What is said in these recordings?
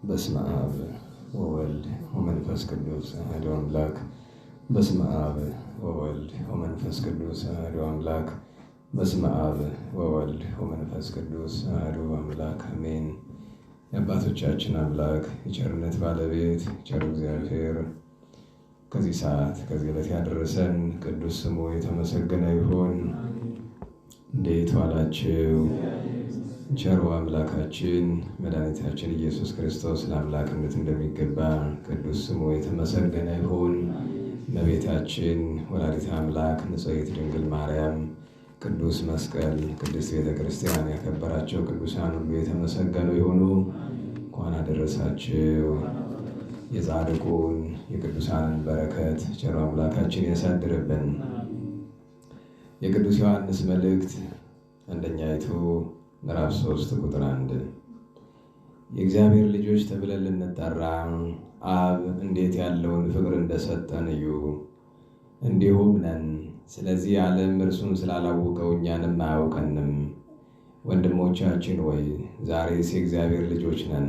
በስመ አብ ወወልድ ወመንፈስ ቅዱስ አሐዱ አምላክ። በስመ አብ ወወልድ ወመንፈስ ቅዱስ አሐዱ አምላክ። በስመ አብ ወወልድ ወመንፈስ ቅዱስ አሐዱ አምላክ አሜን። የአባቶቻችን አምላክ የቸርነት ባለቤት ቸሩ እግዚአብሔር ከዚህ ሰዓት ከዚህ ዕለት ያደረሰን ቅዱስ ስሙ የተመሰገነ ይሁን። እንዴት ዋላችሁ? ቸሩ አምላካችን መድኃኒታችን ኢየሱስ ክርስቶስ ለአምላክነት እንደሚገባ ቅዱስ ስሙ የተመሰገነ ይሁን። እመቤታችን ወላዲተ አምላክ ንጽሕት ድንግል ማርያም፣ ቅዱስ መስቀል፣ ቅድስት ቤተ ክርስቲያን ያከበራቸው ቅዱሳን ሁሉ የተመሰገኑ ይሁኑ። እንኳን አደረሳችሁ። የጻድቁን የቅዱሳንን በረከት ቸሩ አምላካችን ያሳድርብን። የቅዱስ ዮሐንስ መልእክት አንደኛይቱ ምዕራፍ 3 ቁጥር 1 የእግዚአብሔር ልጆች ተብለን ልንጠራ አብ እንዴት ያለውን ፍቅር እንደሰጠን እዩ፣ እንዲሁም ነን። ስለዚህ ዓለም እርሱን ስላላወቀው እኛንም አያውቀንም። ወንድሞቻችን ወይ ዛሬስ የእግዚአብሔር ልጆች ነን።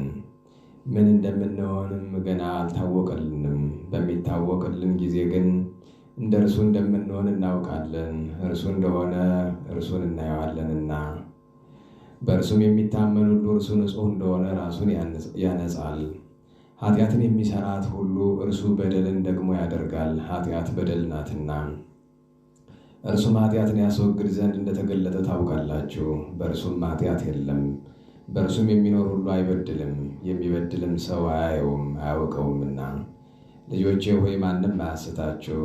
ምን እንደምንሆንም ገና አልታወቀልንም። በሚታወቅልን ጊዜ ግን እንደ እርሱ እንደምንሆን እናውቃለን። እርሱ እንደሆነ እርሱን እናየዋለንና። በእርሱም የሚታመን ሁሉ እርሱ ንጹሕ እንደሆነ ራሱን ያነጻል። ኃጢአትን የሚሰራት ሁሉ እርሱ በደልን ደግሞ ያደርጋል፣ ኃጢአት በደል ናትና። እርሱም ኃጢአትን ያስወግድ ዘንድ እንደተገለጠ ታውቃላችሁ። በእርሱም ኃጢአት የለም። በእርሱም የሚኖር ሁሉ አይበድልም፣ የሚበድልም ሰው አያየውም አያውቀውምና። ልጆቼ ሆይ ማንም አያስታችሁ።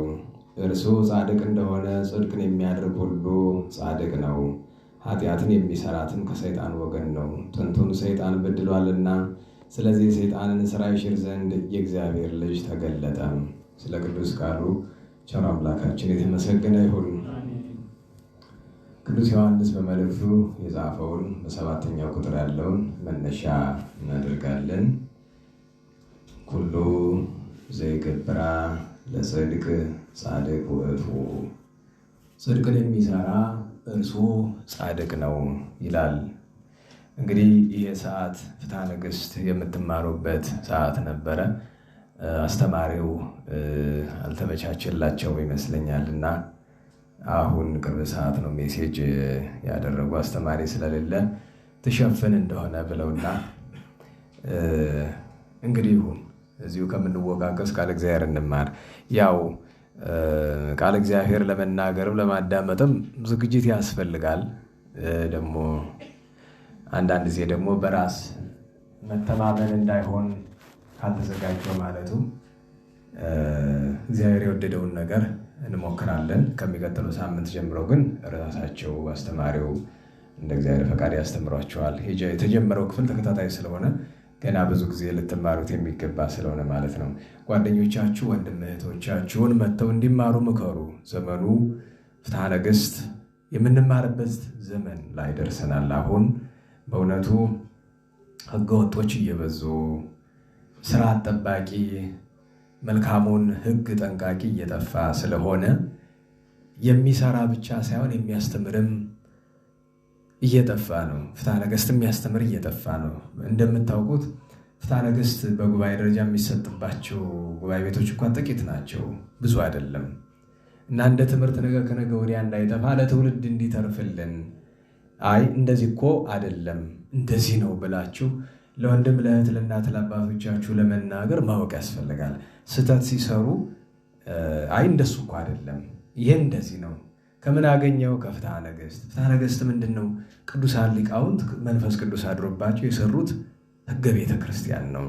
እርሱ ጻድቅ እንደሆነ ጽድቅን የሚያደርግ ሁሉ ጻድቅ ነው። ኃጢአትን የሚሰራትም ከሰይጣን ወገን ነው። ጥንቱን ሰይጣን በድሏልና፣ ስለዚህ የሰይጣንን ሥራ ይሽር ዘንድ የእግዚአብሔር ልጅ ተገለጠ። ስለ ቅዱስ ቃሉ ቸሩ አምላካችን የተመሰገነ ይሁን። ቅዱስ ዮሐንስ በመልእክቱ የጻፈውን በሰባተኛው ቁጥር ያለውን መነሻ እናደርጋለን። ኩሉ ዘይገብራ ለጽድቅ ጻድቅ ውእቱ፣ ጽድቅን የሚሰራ እርሱ ጻድቅ ነው ይላል። እንግዲህ ይህ ሰዓት ፍትሐ ነገሥት የምትማሩበት ሰዓት ነበረ። አስተማሪው አልተመቻቸላቸው ይመስለኛልና አሁን ቅርብ ሰዓት ነው ሜሴጅ ያደረጉ አስተማሪ ስለሌለ ትሸፍን እንደሆነ ብለውና እንግዲህ ይሁን እዚሁ ከምንወቃቀስ ቃል እግዚአብሔር እንማር። ያው ቃል እግዚአብሔር ለመናገርም ለማዳመጥም ዝግጅት ያስፈልጋል። ደግሞ አንዳንድ ጊዜ ደግሞ በራስ መተማመን እንዳይሆን ካልተዘጋጀው ማለቱ እግዚአብሔር የወደደውን ነገር እንሞክራለን። ከሚቀጥለው ሳምንት ጀምሮ ግን ራሳቸው አስተማሪው እንደ እግዚአብሔር ፈቃድ ያስተምሯቸዋል። የተጀመረው ክፍል ተከታታይ ስለሆነ ገና ብዙ ጊዜ ልትማሩት የሚገባ ስለሆነ ማለት ነው። ጓደኞቻችሁ፣ ወንድም እህቶቻችሁን መጥተው እንዲማሩ ምከሩ። ዘመኑ ፍትሐ ነገሥት የምንማርበት ዘመን ላይ ደርሰናል። አሁን በእውነቱ ሕገወጦች እየበዙ ስርዓት ጠባቂ መልካሙን ሕግ ጠንቃቂ እየጠፋ ስለሆነ የሚሰራ ብቻ ሳይሆን የሚያስተምርም እየጠፋ ነው። ፍትሐ ነገሥት የሚያስተምር እየጠፋ ነው። እንደምታውቁት ፍትሐ ነገሥት በጉባኤ ደረጃ የሚሰጥባቸው ጉባኤ ቤቶች እንኳን ጥቂት ናቸው፣ ብዙ አይደለም። እና እንደ ትምህርት ነገ ከነገ ወዲያ እንዳይጠፋ ለትውልድ እንዲተርፍልን፣ አይ እንደዚህ እኮ አይደለም እንደዚህ ነው ብላችሁ ለወንድም ለእህት ለእናት ለአባቶቻችሁ ለመናገር ማወቅ ያስፈልጋል። ስህተት ሲሰሩ አይ እንደሱ እኮ አይደለም ይሄ እንደዚህ ነው። ከምን አገኘው? ከፍትሐ ነገሥት። ፍትሐ ነገሥት ምንድን ነው? ቅዱሳን ሊቃውንት መንፈስ ቅዱስ አድሮባቸው የሰሩት ሕገ ቤተ ክርስቲያን ነው።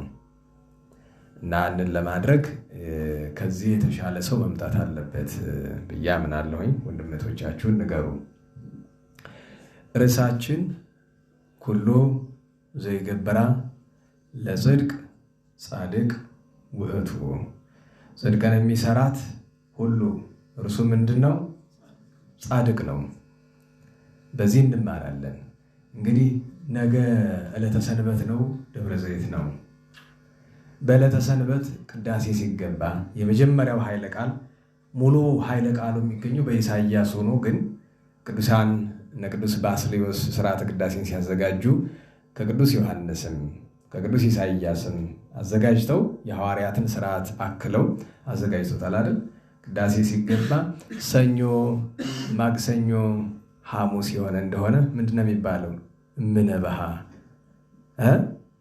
እና ያንን ለማድረግ ከዚህ የተሻለ ሰው መምጣት አለበት ብዬ አምናለሁኝ። ወንድመቶቻችሁን ንገሩ። ርዕሳችን ኩሉ ዘይገብራ ለጽድቅ ጻድቅ ውእቱ፣ ጽድቅን የሚሰራት ሁሉ እርሱ ምንድን ነው? ጻድቅ ነው። በዚህ እንማራለን። እንግዲህ ነገ ዕለተ ሰንበት ነው፣ ደብረ ዘይት ነው። በዕለተ ሰንበት ቅዳሴ ሲገባ የመጀመሪያው ኃይለ ቃል ሙሉ ኃይለ ቃሉ የሚገኘው በኢሳይያስ ሆኖ ግን ቅዱሳን እነ ቅዱስ ባስልዮስ ስርዓተ ቅዳሴን ሲያዘጋጁ ከቅዱስ ዮሐንስም ከቅዱስ ኢሳይያስም አዘጋጅተው የሐዋርያትን ስርዓት አክለው አዘጋጅቶታል አይደል? ቅዳሴ ሲገባ ሰኞ፣ ማክሰኞ፣ ሐሙስ የሆነ እንደሆነ ምንድነው የሚባለው? እምነበሃ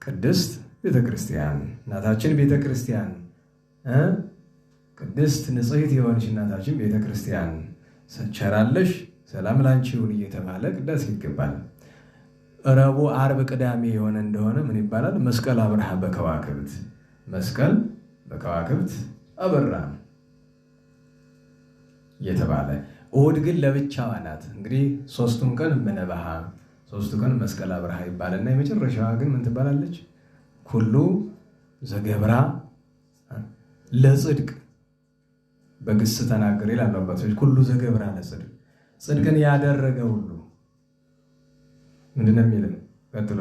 ቅድስት ቤተክርስቲያን፣ እናታችን ቤተክርስቲያን፣ ቅድስት ንጽሕት የሆነች እናታችን ቤተክርስቲያን ቸራለሽ ሰላም ላንቺ ይሁን እየተባለ ቅዳሴ ይገባል። ረቡዕ፣ ዓርብ፣ ቅዳሜ የሆነ እንደሆነ ምን ይባላል? መስቀል አብርሃ በከዋክብት፣ መስቀል በከዋክብት አበራ እየተባለ እሑድ ግን ለብቻዋ ናት። እንግዲህ ሶስቱን ቀን እምነበሃ፣ ሶስቱ ቀን መስቀል አብርሃ ይባልና የመጨረሻዋ ግን ምን ትባላለች? ኩሉ ዘገብራ ለጽድቅ በግስ ተናገር ይላሉ አባቶች። ኩሉ ዘገብራ ለጽድቅ፣ ጽድቅን ያደረገ ሁሉ ምንድነው የሚለው? ቀጥሎ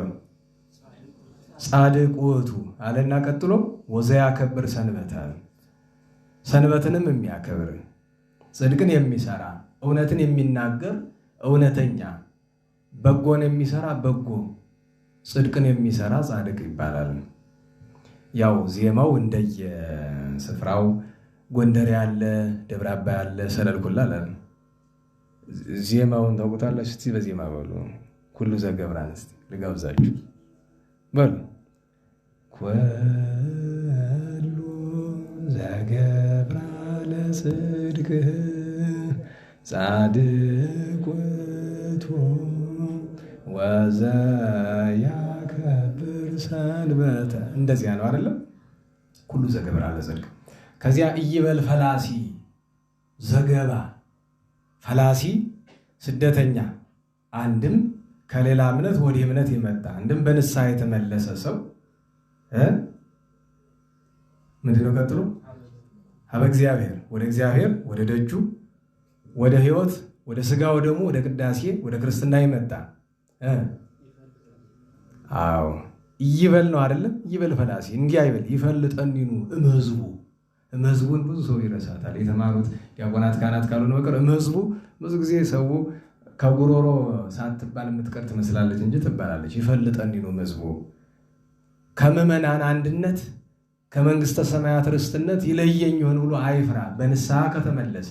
ጻድቅ ውእቱ አለና ቀጥሎ ወዘያከብር ሰንበተ፣ ሰንበትንም የሚያከብር ጽድቅን የሚሰራ እውነትን የሚናገር እውነተኛ፣ በጎን የሚሰራ በጎ፣ ጽድቅን የሚሰራ ጻድቅ ይባላል። ያው ዜማው እንደየስፍራው ጎንደር ያለ፣ ደብረ አባይ ያለ፣ ሰለልኩላ አለ። ዜማውን ታውቁታላችሁ? እስቲ በዜማ በሉ። ኩሉ ዘገብራን እስቲ ልጋብዛችሁ በሉ። ኩሉ ዘገብራ ለጽድቅ ጻድቅ ውእቱ ወዘያከብር ሰንበተ። እንደዚያ ነው አይደለም? ኩሉ ዘገብራ ለጽድቅ። ከዚያ ኢይበል ፈላሲ ዘገባ፣ ፈላሲ ስደተኛ፣ አንድም ከሌላ እምነት ወደ እምነት የመጣ አንድም በንስሐ የተመለሰ ሰው ምንድነው? ቀጥሎ ሀበ እግዚአብሔር፣ ወደ እግዚአብሔር፣ ወደ ደጁ፣ ወደ ሕይወት፣ ወደ ሥጋ ወደሙ፣ ወደ ቅዳሴ፣ ወደ ክርስትና የመጣ አዎ ኢይበል ነው አይደለም? ኢይበል ፈላሲ እንዲህ አይበል። ይፈልጠኒኑ እምሕዝቡ፣ እምሕዝቡን ብዙ ሰው ይረሳታል። የተማሩት ዲያቆናት ካህናት ካልሆነ በቀር እምሕዝቡ ብዙ ጊዜ ሰው ከጉሮሮ ሳትባል የምትቀር ትመስላለች እንጂ ትባላለች። ይፈልጠኒኑ እምሕዝቡ፣ ከምዕመናን አንድነት ከመንግሥተ ሰማያት ርስትነት ይለየኝ ይሆን ብሎ አይፍራ። በንስሐ ከተመለሰ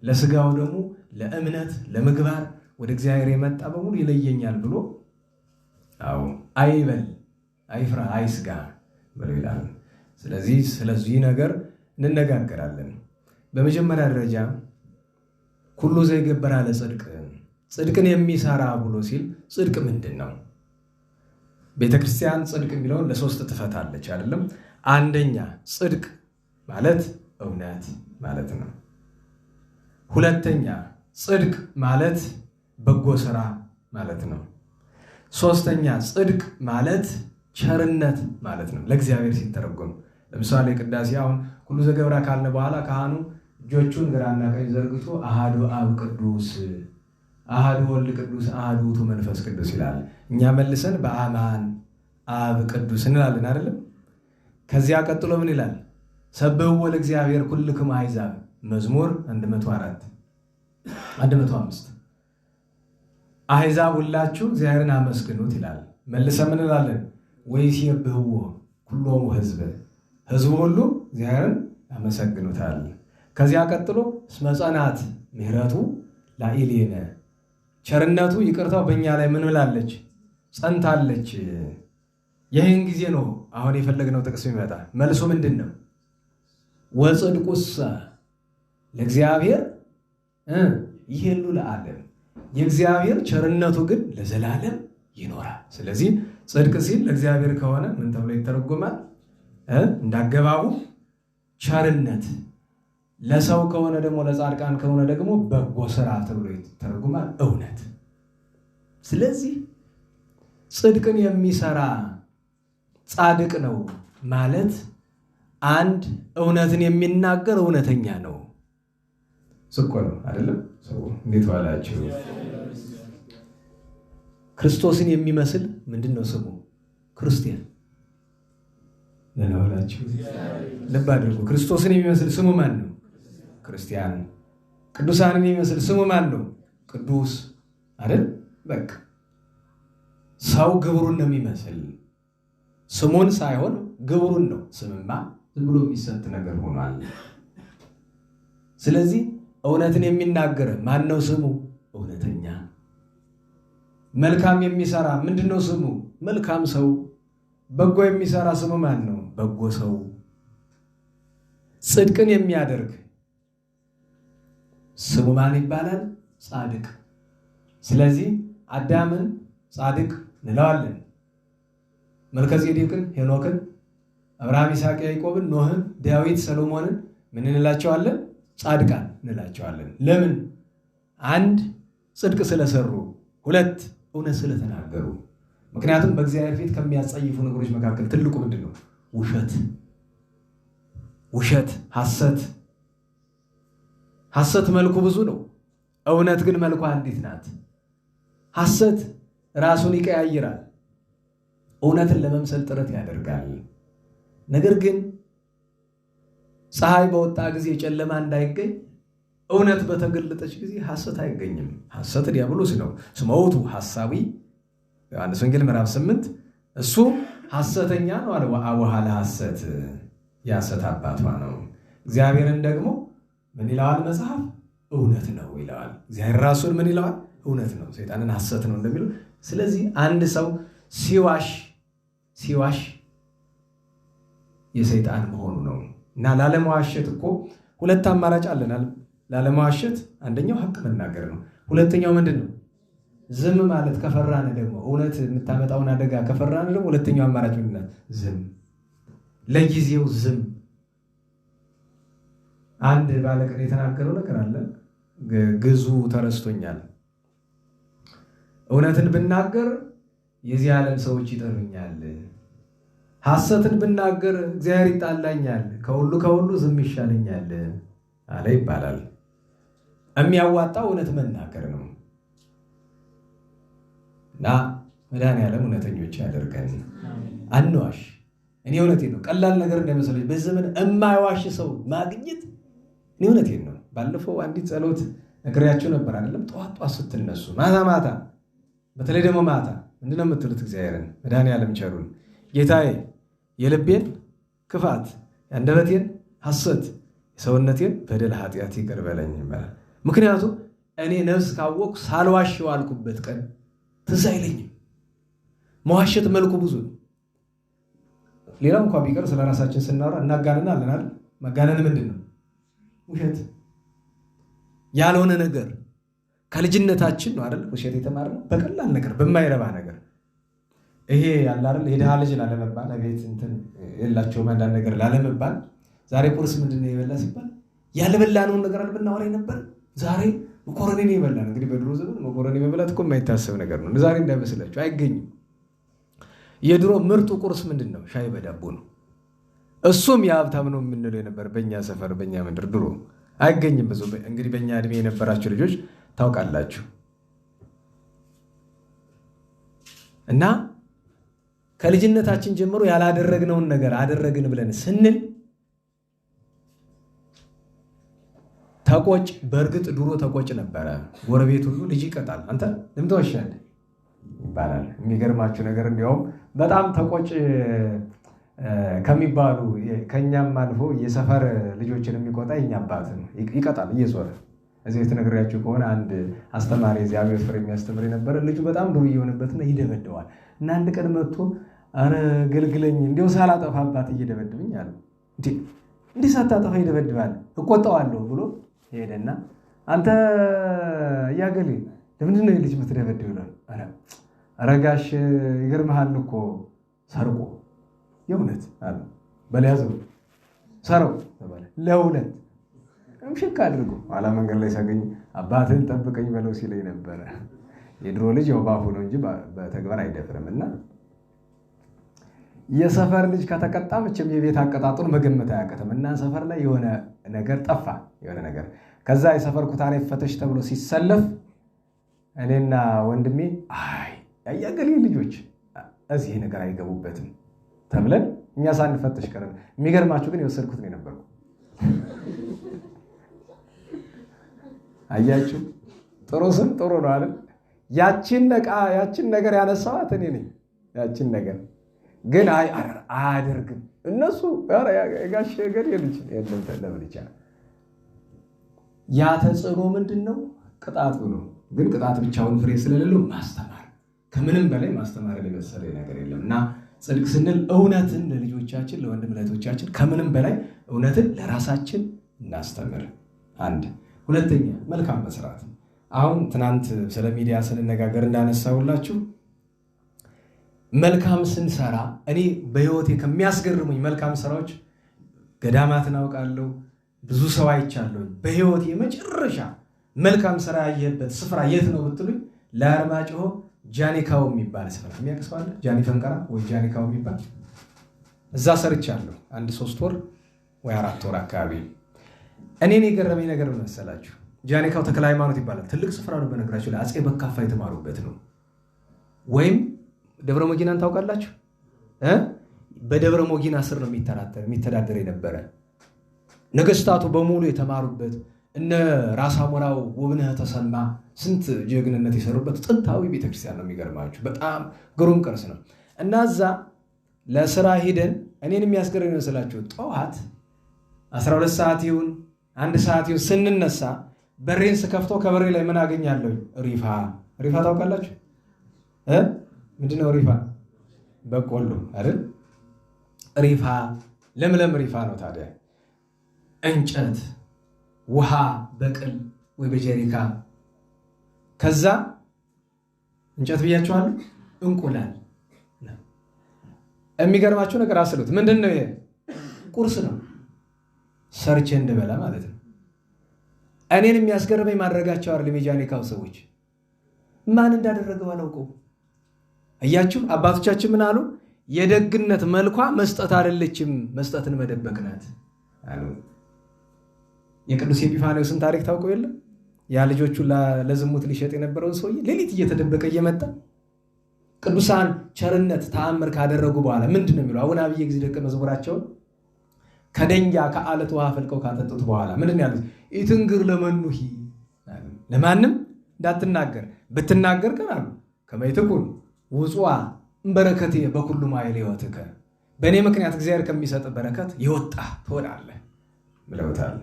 ለሥጋው ደግሞ ለእምነት ለምግባር ወደ እግዚአብሔር የመጣ በሙሉ ይለየኛል ብሎ አዎ አይበል፣ አይፍራ፣ አይስጋ ብሎ ይላል። ስለዚህ ነገር እንነጋገራለን። በመጀመሪያ ደረጃ ኩሉ ዘይገበራ ለጽድቅ፣ ጽድቅን የሚሰራ ብሎ ሲል ጽድቅ ምንድን ነው? ቤተክርስቲያን ጽድቅ የሚለውን ለሶስት ትፈታለች አይደለም? አንደኛ ጽድቅ ማለት እውነት ማለት ነው። ሁለተኛ ጽድቅ ማለት በጎ ስራ ማለት ነው። ሶስተኛ ጽድቅ ማለት ቸርነት ማለት ነው ለእግዚአብሔር ሲተረጎም። ለምሳሌ ቅዳሴ አሁን ኩሉ ዘገብራ ካልነ በኋላ ካህኑ እጆቹን ግራና ቀኝ ዘርግቶ አሃዱ አብ ቅዱስ፣ አሃዱ ወልድ ቅዱስ፣ አሃዱ ውእቱ መንፈስ ቅዱስ ይላል። እኛ መልሰን በአማን አብ ቅዱስ እንላለን አይደለም? ከዚያ ቀጥሎ ምን ይላል? ሰብሕዎ ለእግዚአብሔር ኩልክሙ አሕዛብ፣ መዝሙር 104 105 አሕዛብ ሁላችሁ እግዚአብሔርን አመስግኑት ይላል። መልሰ ምን እንላለን? ወይሴብሕዎ ኩሎሙ ሕዝብ፣ ሕዝቡ ሁሉ እግዚአብሔርን ያመሰግኑታል። ከዚያ ቀጥሎ እስመ ጸናት ምሕረቱ ላዕሌነ፣ ቸርነቱ ይቅርታው በእኛ ላይ ምን ብላለች? ጸንታለች። ይህን ጊዜ ነው አሁን የፈለግነው ጥቅስ የሚመጣ። መልሱ ምንድን ነው? ወጽድቁሰ ለእግዚአብሔር ይሄሉ ለዓለም፣ የእግዚአብሔር ቸርነቱ ግን ለዘላለም ይኖራል። ስለዚህ ጽድቅ ሲል ለእግዚአብሔር ከሆነ ምን ተብሎ ይተረጎማል? እንዳገባቡ ቸርነት፣ ለሰው ከሆነ ደግሞ ለጻድቃን ከሆነ ደግሞ በጎ ስራ ተብሎ ይተረጎማል፣ እውነት። ስለዚህ ጽድቅን የሚሰራ ጻድቅ ነው ማለት አንድ እውነትን የሚናገር እውነተኛ ነው። ስቆ ነው አይደለም? ሰው እንዴት ዋላችሁ? ክርስቶስን የሚመስል ምንድን ነው ስሙ? ክርስቲያን። ለናውላችሁ ልብ አድርጉ። ክርስቶስን የሚመስል ስሙ ማን ነው? ክርስቲያን። ቅዱሳንን የሚመስል ስሙ ማን ነው? ቅዱስ አይደል? በቃ ሰው ግብሩን ነው የሚመስል፣ ስሙን ሳይሆን ግብሩን ነው። ስምማ ዝም ብሎ የሚሰጥ ነገር ሆኗል። ስለዚህ እውነትን የሚናገር ማን ነው? ስሙ እውነተኛ። መልካም የሚሰራ ምንድን ነው ስሙ? መልካም ሰው። በጎ የሚሰራ ስሙ ማን ነው? በጎ ሰው። ጽድቅን የሚያደርግ ስሙ ማን ይባላል? ጻድቅ። ስለዚህ አዳምን ጻድቅ እንለዋለን። መልከጼዴቅን፣ ሄኖክን፣ አብርሃም፣ ይስሐቅ፣ ያዕቆብን፣ ኖህን፣ ዳዊት፣ ሰሎሞንን ምን እንላቸዋለን? ጻድቃን እንላቸዋለን። ለምን? አንድ ጽድቅ ስለሰሩ፣ ሁለት እውነት ስለተናገሩ። ምክንያቱም በእግዚአብሔር ፊት ከሚያጸይፉ ነገሮች መካከል ትልቁ ምንድን ነው? ውሸት፣ ሐሰት። ሐሰት መልኩ ብዙ ነው። እውነት ግን መልኳ አንዲት ናት። ሐሰት ራሱን ይቀያይራል። እውነትን ለመምሰል ጥረት ያደርጋል። ነገር ግን ፀሐይ በወጣ ጊዜ ጨለማ እንዳይገኝ እውነት በተገለጠች ጊዜ ሐሰት አይገኝም። ሐሰት ዲያብሎስ ነው። ስመ ውእቱ ሐሳዊ ዮሐንስ ወንጌል ምዕራፍ 8 እሱ ሐሰተኛ ነው አለ። አቡሃ ለሐሰት የሐሰት አባቷ ነው። እግዚአብሔርን ደግሞ ምን ይለዋል መጽሐፍ? እውነት ነው ይለዋል። እግዚአብሔር ራሱን ምን ይለዋል? እውነት ነው። ሰይጣንን ሐሰት ነው እንደሚለው። ስለዚህ አንድ ሰው ሲዋሽ የሰይጣን መሆኑ ነው። እና ላለመዋሸት እኮ ሁለት አማራጭ አለናል። ላለመዋሸት አንደኛው ሐቅ መናገር ነው። ሁለተኛው ምንድን ነው? ዝም ማለት። ከፈራን ደግሞ እውነት የምታመጣውን አደጋ ከፈራን ደግሞ ሁለተኛው አማራጭ ምንድን ነው? ዝም። ለጊዜው ዝም። አንድ ባለቅኔ የተናገረው ነገር አለ። ግዙ ተረስቶኛል። እውነትን ብናገር የዚህ ዓለም ሰዎች ይጠሩኛል፣ ሐሰትን ብናገር እግዚአብሔር ይጣላኛል፣ ከሁሉ ዝም ይሻለኛል አለ ይባላል። የሚያዋጣው እውነት መናገር ነው። እና መድኃኔዓለም እውነተኞች ያደርገን። አንዋሽ። እኔ እውነቴን ነው። ቀላል ነገር እንዳይመስለኝ በዚህ ዘመን የማይዋሽ ሰው ማግኘት እኔ እውነቴን ነው። ባለፈው አንዲት ጸሎት ነግሬያቸው ነበር አይደለም? ጠዋት ስትነሱ ማታ በተለይ ደግሞ ማታ ምንድን ነው የምትሉት? እግዚአብሔርን መድኃኔዓለም ቸሩን ጌታዬ የልቤን ክፋት፣ የአንደበቴን ሐሰት፣ የሰውነቴን በደል ኃጢአት ይቅር በለኝ ይባላል። ምክንያቱም እኔ ነፍስ ካወቅሁ ሳልዋሽ የዋልኩበት ቀን ትዝ አይለኝም። መዋሸት መልኩ ብዙ ነው። ሌላው እንኳ ቢቀር ስለ ራሳችን ስናወራ እናጋነናለን አይደል? መጋነን ምንድን ነው? ውሸት። ያልሆነ ነገር ከልጅነታችን ነው አይደል? ውሸት የተማርነው በቀላል ነገር፣ በማይረባ ነገር። ይሄ ያለ አይደል? የድሃ ልጅ ላለመባል፣ ቤት እንትን የላቸውም አንዳንድ ነገር ላለመባል፣ ዛሬ ቁርስ ምንድን ነው የበላ ሲባል ያልበላነውን ነገር አልብናወራ ነበር። ዛሬ መኮረኒ ነው የበላን። እንግዲህ በድሮ ዘመን መኮረኒ መብላት እኮ የማይታሰብ ነገር ነው። ዛሬ እንዳይመስላችሁ አይገኝም። የድሮ ምርጡ ቁርስ ምንድን ነው? ሻይ በዳቦ ነው። እሱም የሀብታም ነው የምንለው የነበር በእኛ ሰፈር፣ በእኛ ምድር ድሮ አይገኝም። ብዙ እንግዲህ በእኛ እድሜ የነበራችሁ ልጆች ታውቃላችሁ። እና ከልጅነታችን ጀምሮ ያላደረግነውን ነገር አደረግን ብለን ስንል ተቆጭ። በእርግጥ ድሮ ተቆጭ ነበረ። ጎረቤት ሁሉ ልጅ ይቀጣል፣ አንተ ለምን ትዋሻለህ ይባላል። የሚገርማችሁ ነገር እንዲያውም በጣም ተቆጭ ከሚባሉ ከኛም አልፎ የሰፈር ልጆችን የሚቆጣ የኛ አባት ነው። ይቀጣል እየዞረ። እዚህ የተነገራችሁ ከሆነ አንድ አስተማሪ እግዚአብሔር ፍሬ የሚያስተምር የነበረ ልጁ በጣም ዱርዬ የሆነበትና ይደበደዋል። እና አንድ ቀን መጥቶ አረ ገልግለኝ እንዲያው ሳላጠፋ አባት እየደበድብኝ አለ። እንዲህ ሳታጠፋ ይደበድባል እቆጣዋለሁ ብሎ ሄደና አንተ እያገሌ ለምንድን ነው ልጅ የምትደበድብ ይላል። አረ ጋሽ ይገርምሃል እኮ ሰርቆ የእውነት አለ በለያዘው ሰረው ተባለ። ለሁለት እምሽክ አድርጎ ኋላ መንገድ ላይ ሳገኝ አባትህን ጠብቀኝ በለው ሲለኝ ነበረ። የድሮ ልጅ ያው ባፉ ነው እንጂ በተግባር አይደፍርም። እና የሰፈር ልጅ ከተቀጣ መቼም የቤት አቀጣጡን መገመት አያቅትም። እና ሰፈር ላይ የሆነ ነገር ጠፋ፣ የሆነ ነገር። ከዛ የሰፈር ኩታሬ ፈተሽ ተብሎ ሲሰለፍ እኔና ወንድሜ ያያገሌ ልጆች እዚህ ነገር አይገቡበትም ተብለን እኛ ሳንፈተሽ ቀረን። የሚገርማችሁ ግን የወሰድኩት ነው የነበርኩ። አያችሁ፣ ጥሩ ስም ጥሩ ነው አይደል? ያችን ነገር ያነሳኋት እኔ ነኝ። ያችን ነገር ግን አያደርግም። እነሱ ጋሽ ገር ለምን ይቻላል? ያ ተጽዕኖ ምንድን ነው? ቅጣቱ ነው። ግን ቅጣት ብቻውን ፍሬ ስለሌለው ማስተማር፣ ከምንም በላይ ማስተማር የመሰለ ነገር የለም እና ጽድቅ ስንል እውነትን ለልጆቻችን ለወንድም ለእህቶቻችን ከምንም በላይ እውነትን ለራሳችን እናስተምር። አንድ ሁለተኛ መልካም መስራት። አሁን ትናንት ስለ ሚዲያ ስንነጋገር እንዳነሳሁላችሁ መልካም ስንሰራ እኔ በህይወቴ ከሚያስገርሙኝ መልካም ስራዎች ገዳማትን አውቃለሁ፣ ብዙ ሰው አይቻለሁ። በህይወቴ የመጨረሻ መልካም ስራ ያየበት ስፍራ የት ነው ብትሉኝ ለአርማጭሆ ጃኒካው የሚባል ስፍራ የሚያቅሰዋለ ጃኒ ፈንቀራ ወይ ጃኒካው የሚባል እዛ ሰርቻለሁ። አንድ 3 ወር ወይ 4 ወር አካባቢ። እኔን የገረመኝ ነገር መሰላችሁ? ጃኒካው ተክለ ሃይማኖት ይባላል። ትልቅ ስፍራ ነው። በነገራችሁ ላይ አፄ በካፋ የተማሩበት ነው። ወይም ደብረ ሞጊናን ታውቃላችሁ? በደብረ ሞጊና ስር ነው የሚተዳደር የነበረ። ነገስታቱ በሙሉ የተማሩበት እነ ራስ አሞራው ውብነህ ተሰማ ስንት ጀግንነት የሰሩበት ጥንታዊ ቤተክርስቲያን ነው። የሚገርማችሁ በጣም ግሩም ቅርስ ነው። እና እዛ ለስራ ሂደን እኔን የሚያስገርም ይመስላችሁ ጠዋት 12 ሰዓት ይሁን 1 ሰዓት ይሁን ስንነሳ በሬን ስከፍተው ከበሬ ላይ ምን አገኛለሁ? ሪፋ ታውቃላችሁ? ምንድነው ሪፋ? በቆሎ አይደል? ሪፋ ለምለም ሪፋ ነው። ታዲያ እንጨት ውሃ በቅል ወይ በጀሪካ ከዛ እንጨት ብያችኋለሁ፣ እንቁላል። የሚገርማችሁ ነገር አስሉት። ምንድን ነው ይሄ? ቁርስ ነው። ሰርቼ እንድበላ ማለት ነው። እኔን የሚያስገርመኝ ማድረጋቸው አይደለም። የጃኒካው ሰዎች ማን እንዳደረገው አላውቀው። እያችሁ አባቶቻችን ምን አሉ? የደግነት መልኳ መስጠት አይደለችም፣ መስጠትን መደበቅ ናት አሉ። የቅዱስ ኤጲፋንዮስን ታሪክ ታውቀው የለ? ያ ልጆቹ ለዝሙት ሊሸጥ የነበረውን ሰውዬ ሌሊት እየተደበቀ እየመጣ ቅዱሳን ቸርነት ተአምር ካደረጉ በኋላ ምንድን ነው የሚለው? አቡነ አብየ ጊዜ ደቀ መዝሙራቸውን ከደንጊያ ከአለት ውሃ ፈልቀው ካጠጡት በኋላ ምንድን ነው ያሉት? ኢትንግር ለመኑሂ፣ ለማንም እንዳትናገር፣ ብትናገር ግን አሉ ከመይትኩን ውጽዋ በረከቴ በኩሉ ማይል ሕይወትከ፣ በእኔ ምክንያት እግዚአብሔር ከሚሰጥ በረከት የወጣ ትሆናለህ ብለውታል።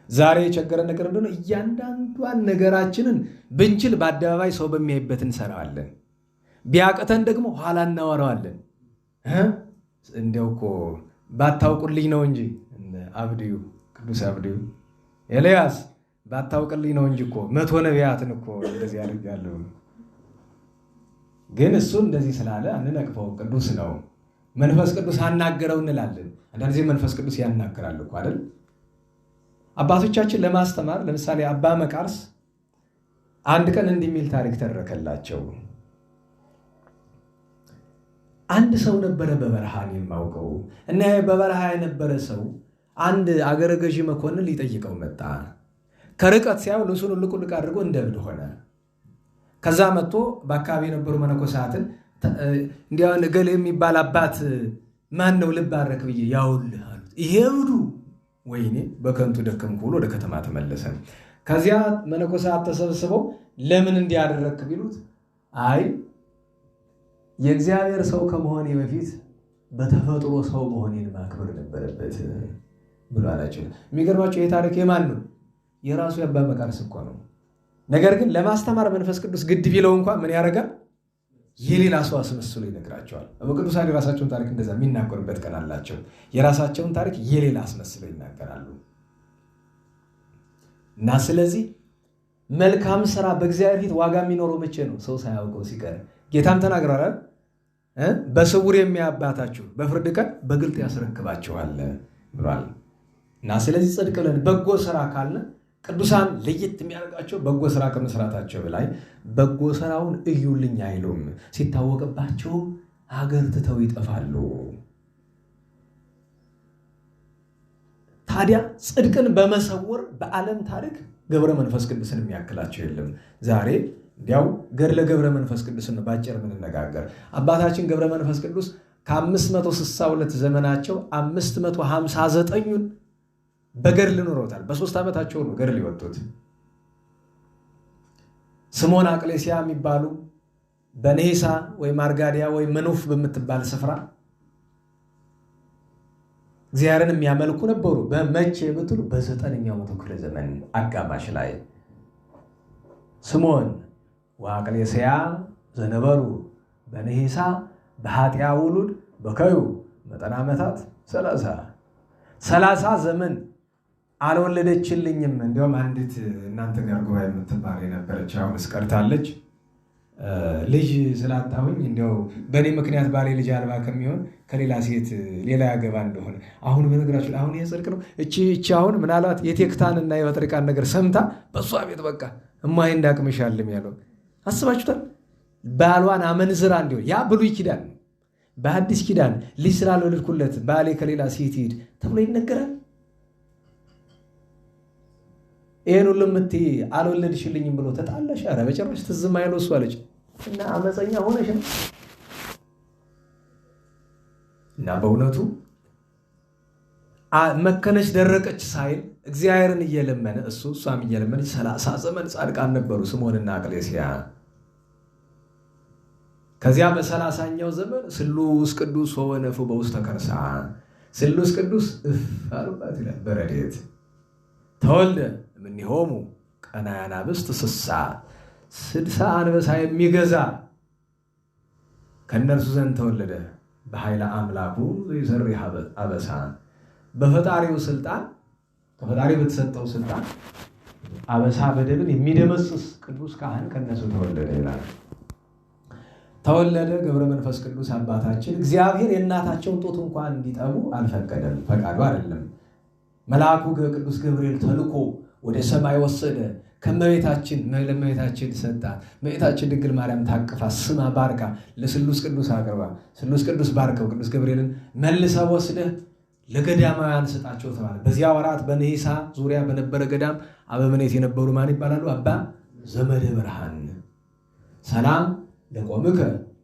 ዛሬ የቸገረ ነገር እንደሆነ እያንዳንዷን ነገራችንን ብንችል በአደባባይ ሰው በሚያይበት እንሰራዋለን። ቢያቅተን ደግሞ ኋላ እናወራዋለን። እንዲያው እኮ ባታውቁልኝ ነው እንጂ አብድዩ ቅዱስ አብድዩ ኤልያስ ባታውቅልኝ ነው እንጂ እኮ 100 ነቢያትን እኮ እንደዚህ አድርጋለሁ። ግን እሱ እንደዚህ ስላለ አንነቅፈው፣ ቅዱስ ነው። መንፈስ ቅዱስ አናገረው እንላለን። አንዳንድ ጊዜ መንፈስ ቅዱስ ያናገራል እኮ አይደል? አባቶቻችን ለማስተማር ለምሳሌ አባ መቃርስ አንድ ቀን እንዲህ የሚል ታሪክ ተረከላቸው። አንድ ሰው ነበረ በበረሃን የማውቀው እና በበረሃ የነበረ ሰው አንድ አገረ ገዢ መኮንን ሊጠይቀው መጣ። ከርቀት ሲያው ልብሱን ልቁልቅ አድርጎ እንደ እብድ ሆነ። ከዛ መጥቶ በአካባቢ የነበሩ መነኮሳትን እንዲያው ነገሌ የሚባል አባት ማን ነው ልባረክ ብዬ ያውልህ አሉት። ይሄ እብዱ ወይኔ በከንቱ ደከምኩ ብሎ ወደ ከተማ ተመለሰ። ከዚያ መነኮሳት ተሰብስበው ለምን እንዲያደረክ ቢሉት አይ የእግዚአብሔር ሰው ከመሆኔ በፊት በተፈጥሮ ሰው መሆኔን ማክበር ነበረበት ብሎ አላቸው። የሚገርማቸው ይህ ታሪክ የማን ነው? የራሱ የአባ መቃርስ እኮ ነው። ነገር ግን ለማስተማር መንፈስ ቅዱስ ግድ ቢለው እንኳን ምን ያደርጋል? የሌላ ሰው አስመስሎ ይነግራቸዋል። በቅዱሳን የራሳቸውን ታሪክ እንደዛ የሚናገሩበት ቀን አላቸው። የራሳቸውን ታሪክ የሌላ አስመስለው ይናገራሉ። እና ስለዚህ መልካም ስራ በእግዚአብሔር ፊት ዋጋ የሚኖረው መቼ ነው? ሰው ሳያውቀው ሲቀር። ጌታም ተናግሯል፣ በስውር የሚያባታችሁ በፍርድ ቀን በግልጥ ያስረክባችኋል ብሏል። እና ስለዚህ ጽድቅ ብለን በጎ ስራ ካለ ቅዱሳን ለየት የሚያደርጋቸው በጎ ስራ ከመስራታቸው በላይ በጎ ስራውን እዩልኝ አይሉም። ሲታወቅባቸው ሀገር ትተው ይጠፋሉ። ታዲያ ጽድቅን በመሰወር በዓለም ታሪክ ገብረ መንፈስ ቅዱስን የሚያክላቸው የለም። ዛሬ እንዲያው ገድለ ገብረ መንፈስ ቅዱስን ባጭር የምንነጋገር አባታችን ገብረ መንፈስ ቅዱስ ከ562 ዘመናቸው 559ን በገድል ኖረውታል። በ3 ዓመታቸው ነው ገድል የወጡት። ስምዖን አቅሌስያ የሚባሉ በኔሳ ወይ ማርጋዲያ ወይ መኖፍ በምትባል ስፍራ እግዚአብሔርን የሚያመልኩ ነበሩ። በመቼ ብትሉ በ9ኛው መቶ ክፍለ ዘመን አጋማሽ ላይ ስምዖን ወአቅሌስያ ዘነበሩ በነሂሳ በኃጢአ ውሉድ በከዩ መጠነ ዓመታት 30 ዘመን አልወለደችልኝም። እንዲያውም አንዲት እናንተ ጋር ጉባኤ የምትባል የነበረች አሁን እስቀርታለች። ልጅ ስላጣሁኝ እንዲያው በእኔ ምክንያት ባሌ ልጅ አልባ ከሚሆን ከሌላ ሴት ሌላ ያገባ እንደሆነ አሁን በነገራችሁ አሁን ይሄ ጽድቅ ነው። እቺ አሁን ምናልባት የቴክታንና የበጥሪቃን ነገር ሰምታ በእሷ ቤት በቃ እማዬ እንዳቅምሻልም ያለው አስባችሁታል። ባሏን አመንዝራ እንዲሆን ያ ብሉይ ኪዳን ነው። በአዲስ ኪዳን ልጅ ስላልወለድኩለት ባሌ ከሌላ ሴት ሂድ ተብሎ ይነገራል። ይሄን ሁሉ የምትይ አልወለድሽልኝም ብሎ ተጣላሽ? ኧረ በጭራሽ ትዝም አይለው እሱ አለች እና አመፀኛ ሆነሽ ነው። እና በእውነቱ መከነች ደረቀች ሳይል እግዚአብሔርን እየለመነ እሷም እየለመነች 30 ዘመን ጻድቃን ነበሩ ስምዖንና አቅሌስያ። ከዚያ በ30ኛው ዘመን ስሉስ ቅዱስ ወወነፉ በውስተ ከርሳ ስሉስ ቅዱስ እፍ አሉባት ይላል በረድኤት ተወልደ እምኔሆሙ ቀናያ አናብስት 60 አንበሳ የሚገዛ ከእነርሱ ዘንድ ተወለደ በኃይለ አምላኩ ዘይሠሪ አበሳ። በፈጣሪው ስልጣን ከፈጣሪ በተሰጠው ስልጣን አበሳ በደልን የሚደመስስ ቅዱስ ካህን ከእነሱ ተወለደ ይላል። ተወለደ ገብረ መንፈስ ቅዱስ አባታችን። እግዚአብሔር የእናታቸውን ጡት እንኳን እንዲጠቡ አልፈቀደም፣ ፈቃዱ አይደለም። መልአኩ ቅዱስ ገብርኤል ተልኮ ወደ ሰማይ ወሰደ። ለእመቤታችን ሰጣት። እመቤታችን ድንግል ማርያም ታቅፋ ስማ ባርካ ለስሉስ ቅዱስ አቅርባ ስሉስ ቅዱስ ባርከው ቅዱስ ገብርኤልን መልሰው ወስደህ ለገዳማውያን ስጣቸው ተባለ። በዚያ ወራት በነሂሳ ዙሪያ በነበረ ገዳም አበምኔት የነበሩ ማን ይባላሉ? አባ ዘመደ ብርሃን። ሰላም ለቆምከ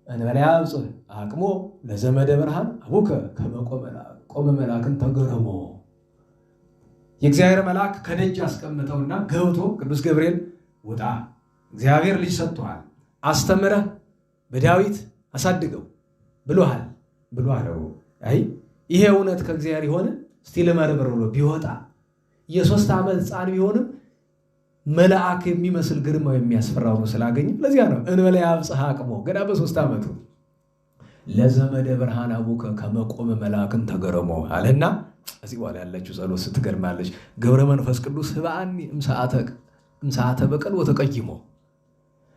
እንበለ ያብጽሕ አቅሞ ለዘመደ ብርሃን አቡከ ከመቆመ መልአክን ተገረሞ። የእግዚአብሔር መልአክ ከደጅ አስቀምጠውና ገብቶ ቅዱስ ገብርኤል ውጣ፣ እግዚአብሔር ልጅ ሰጥቶሃል፣ አስተምረህ በዳዊት አሳድገው ብሎ አለው። አይ ይሄ እውነት ከእግዚአብሔር የሆነ እስቲ ልመርምር ብሎ ቢወጣ የ3 ዓመት ሕፃን ቢሆንም መልአክ የሚመስል ግርማው የሚያስፈራው ነው ስላገኘ ለዚያ ነው እንበለ ያብጽሕ አቅሞ ገና በ3 ዓመቱ ለዘመደ ብርሃን አቡከ ከመቆመ መልአክን ተገረሞ አለና እዚህ በኋላ ያለችው ጸሎት ስትገርማለች። ገብረ መንፈስ ቅዱስ ህባአኒ እምሰዓተ በቀል ወተቀይሞ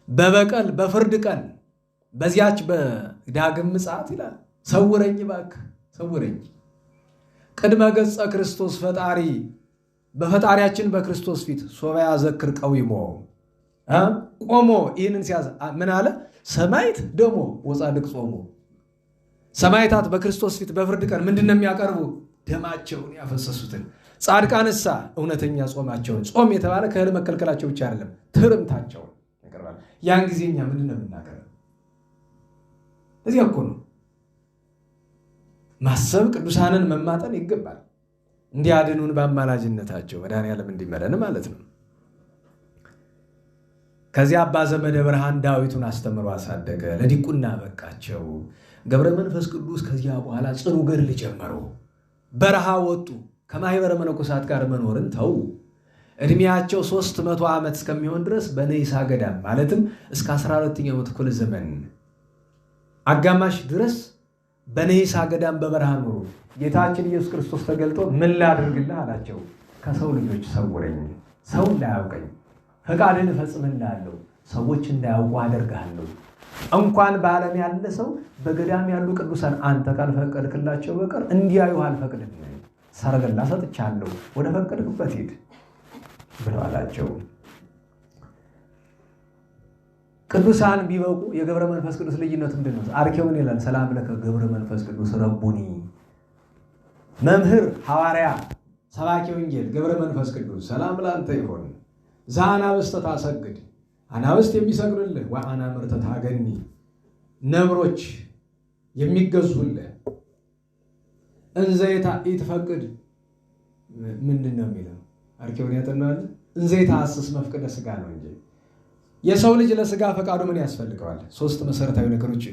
በበቀል በፍርድ ቀን በዚያች በዳግም ምጽአት ይላል ሰውረኝ እባክህ ሰውረኝ። ቅድመ ገጸ ክርስቶስ ፈጣሪ በፈጣሪያችን በክርስቶስ ፊት ሶባ ያዘክር ቀዊሞ ቆሞ ይህንን ሲያዝ ምን አለ? ሰማዕት ደሞ ወጻድቅ ጾሙ። ሰማዕታት በክርስቶስ ፊት በፍርድ ቀን ምንድን ነው የሚያቀርቡ? ደማቸውን ያፈሰሱትን። ጻድቃንሳ እውነተኛ ጾማቸውን። ጾም የተባለ ከእህል መከልከላቸው ብቻ አይደለም፣ ትርምታቸውን ያቀርባል። ያን ጊዜ እኛ ምንድን ነው የምናቀርበው? እዚያ እኮ ነው ማሰብ፣ ቅዱሳንን መማጠን ይገባል። እንዲያድኑን በአማላጅነታቸው መድኃኔዓለም እንዲመረን ማለት ነው። ከዚያ አባ ዘመደ ብርሃን ዳዊቱን አስተምሮ አሳደገ፣ ለዲቁና በቃቸው። ገብረ መንፈስ ቅዱስ ከዚያ በኋላ ጽኑ ገድል ጀመሩ። በረሃ ወጡ። ከማኅበረ መነኮሳት ጋር መኖርን ተዉ። ዕድሜያቸው 300 ዓመት እስከሚሆን ድረስ በነሂሳ ገዳም ማለትም እስከ 12ኛው መቶ ክፍለ ዘመን አጋማሽ ድረስ በነሂሳ ገዳም በበረሃ ኖሩ። ጌታችን ኢየሱስ ክርስቶስ ተገልጦ ምን ላድርግልህ አላቸው። ከሰው ልጆች ሰውረኝ፣ ሰው እንዳያውቀኝ ፈቃድን እፈጽምልሃለሁ፣ ሰዎች እንዳያውቁ አደርግሃለሁ። እንኳን በዓለም ያለ ሰው በገዳም ያሉ ቅዱሳን አንተ ካልፈቀድክላቸው በቀር እንዲያዩ አልፈቅድም። ሰረገላ ሰጥቻለሁ፣ ወደ ፈቀድክበት ሂድ ብለው አላቸው። ቅዱሳን ቢበቁ የገብረ መንፈስ ቅዱስ ልዩነቱ ምንድን ነው? አርኬውን ይላል ሰላም ለከ ገብረ መንፈስ ቅዱስ ረቡኒ። መምህር ሐዋርያ ሰባኪ ወንጌል ገብረ መንፈስ ቅዱስ ሰላም ላንተ ይሆን። ዘአናብስተ ታሰግድ አናብስት የሚሰግዱልህ ወአናምርተ ታገኒ ነብሮች የሚገዙልህ። እንዘ ይትፈቅድ ምንድን ነው የሚለው? አርኬውን ያጠናል። እንዘ ይታስስ መፍቅደ ሥጋ ነው እንጂ የሰው ልጅ ለሥጋ ፈቃዱ ምን ያስፈልገዋል? 3 መሰረታዊ ነገሮች።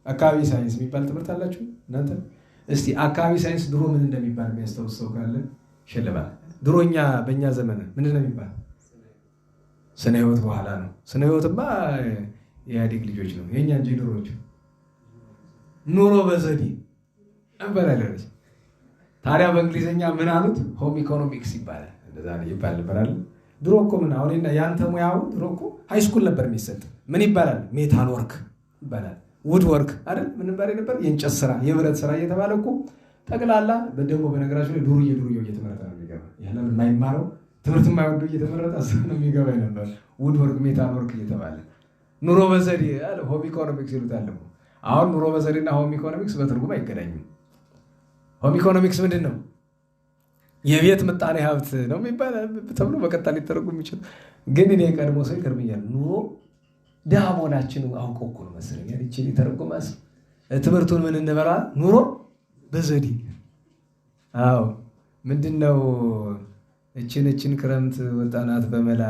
አካባቢ ሳይንስ የሚባል ትምህርት አላችሁ እናንተ? እስቲ አካባቢ ሳይንስ ድሮ ምን እንደሚባል የሚያስታውስ ሰው ካለ ሽልማት። ድሮኛ በእኛ ዘመን ምንድን ነው የሚባል? ስነ ህይወት በኋላ ነው። ስነ ህይወትማ የኢህአዴግ ልጆች ነው የእኛ እንጂ ድሮዎቹ ኑሮ በዘዴ እንበላለች። ታዲያ በእንግሊዝኛ ምን አሉት? ሆም ኢኮኖሚክስ ይባላል። እንደዛ ይባል ነበራል ድሮ እኮ። ምን አሁን ያንተ ሙያው ድሮ እኮ ሃይስኩል ነበር የሚሰጥ። ምን ይባላል? ሜታል ወርክ ይባላል። ውድ ወርክ አይደል? ምን ባሪ ነበር? የእንጨት ስራ፣ የብረት ስራ እየተባለ እኮ ጠቅላላ። ደግሞ በነገራችን ላይ ዱርዬው እየተመረጠ ነው የሚገባ። ያንን የማይማረው ትምህርት የማይወዱ እየተመረጠ ነው የሚገባ ነበር። ውድ ወርክ፣ ሜታል ወርክ እየተባለ ኑሮ በዘዴ አለ። ሆም ኢኮኖሚክስ ይሉታል። አሁን ኑሮ በዘዴና ሆም ኢኮኖሚክስ በትርጉም አይገናኙም። ሆም ኢኮኖሚክስ ምንድን ነው? የቤት ምጣኔ ሀብት ነው የሚባል ተብሎ በቀጥታ ሊተረጉም የሚችል ግን እኔ ቀድሞ ሰው ይገርምኛል። ኑሮ ድሃ መሆናችን አውቀው እኮ ነው መሰለኝ ይህችን የተረጎማስ ትምህርቱን ምን እንበላ ኑሮ በዘዴ። አዎ ምንድን ነው እችን ክረምት ወጣናት በመላ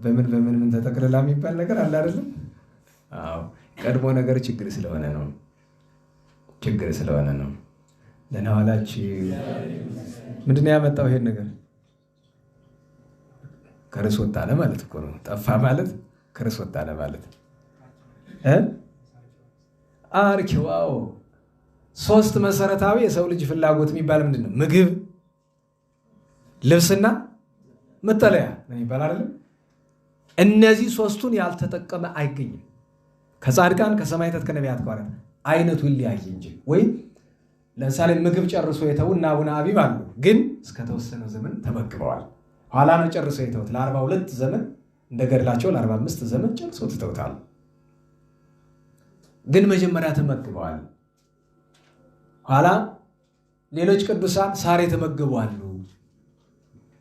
በምን ተጠቅልላ የሚባል ነገር አለ አይደለም? አዎ ቀድሞ ነገር ችግር ስለሆነ ነው። ደህና ዋላችሁ። ምንድን ነው ያመጣው ይሄን ነገር? ከርስ ወጣለ ማለት እኮ ነው። ጠፋ ማለት ከርስ ወጣለ ማለት አርኪዋው። ሶስት መሰረታዊ የሰው ልጅ ፍላጎት የሚባል ምንድን ነው? ምግብ፣ ልብስና መጠለያ ነው የሚባል አይደለም? እነዚህ ሶስቱን ያልተጠቀመ አይገኝም። ከጻድቃን ከሰማዕታት ከነቢያት ጋር አይነቱ ይለያይ እንጂ ወይ ለምሳሌ ምግብ ጨርሶ የተው እና አቡነ አቢብ አሉ፣ ግን እስከተወሰነው ዘመን ተመግበዋል። ኋላ ነው ጨርሶ የተውት። ለ42 ዘመን እንደገድላቸው ለ45 ዘመን ጨርሶ ትተውታል። ግን መጀመሪያ ተመግበዋል። ኋላ ሌሎች ቅዱሳን ሳር የተመገቡ አሉ።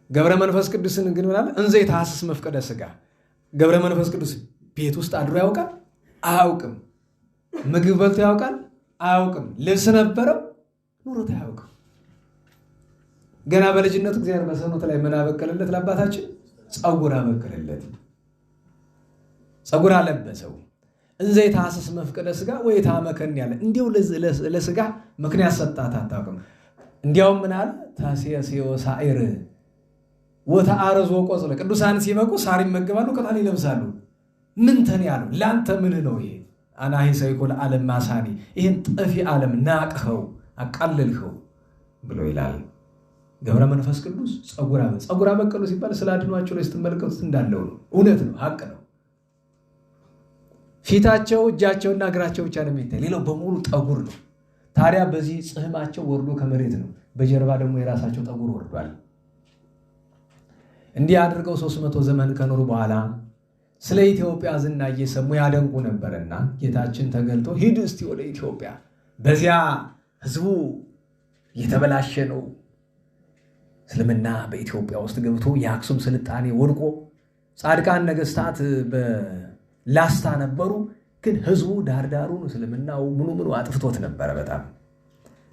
ገብረ መንፈስ ቅዱስን ግን ምናለ እንዘ ይትሐስስ መፍቀደ ሥጋ። ገብረ መንፈስ ቅዱስ ቤት ውስጥ አድሮ ያውቃል? አያውቅም። ምግብ በልቶ ያውቃል? አያውቅም። ልብስ ነበረው? ኑሮት አያውቅም። ገና በልጅነቱ እግዚአብሔር በሰውነቱ ላይ ምን አበቀለለት? ለአባታችን ፀጉር አበቀለለት፣ ፀጉር አለበሰው። እንዘ ይትሐስስ መፍቀደ ሥጋ ወይታመከን ያለ እንዲያው ለሥጋ ምክንያት ሰጣት አታውቅም። እንዲያውም ምን አለ? ታሴስዮ ሳዕር ወተአረዝ ወቆጽለ። ቅዱሳን ሲበቁ ሳር ይመገባሉ፣ ቅጠል ይለብሳሉ። ምን ተን ያለው ለአንተ ምን ነው ይሄ? አናሂ ሰይኮል ዓለም ማሳኒ፣ ይህን ጠፊ ዓለም ናቅኸው አቃለልኸው ብሎ ይላል። ገብረ መንፈስ ቅዱስ ፀጉር አበቀሉ ሲባል ስለ አድኗቸው ላይ ስትመለከቱት እንዳለው ነው። እውነት ነው፣ ሀቅ ነው። ፊታቸው እጃቸውና እግራቸው ብቻ ነው የሚታይ፣ ሌላው በሙሉ ጠጉር ነው። ታዲያ በዚህ ጽህማቸው ወርዶ ከመሬት ነው፣ በጀርባ ደግሞ የራሳቸው ጠጉር ወርዷል። እንዲህ አድርገው 300 ዘመን ከኖሩ በኋላ ስለ ኢትዮጵያ ዝና እየሰሙ ያደንቁ ነበርና ጌታችን ተገልጦ ሂድ እስቲ ወደ ኢትዮጵያ፣ በዚያ ህዝቡ እየተበላሸ ነው። እስልምና በኢትዮጵያ ውስጥ ገብቶ የአክሱም ስልጣኔ ወድቆ ጻድቃን ነገስታት በላስታ ነበሩ፣ ግን ህዝቡ ዳርዳሩን እስልምናው ምኑ አጥፍቶት ነበረ። በጣም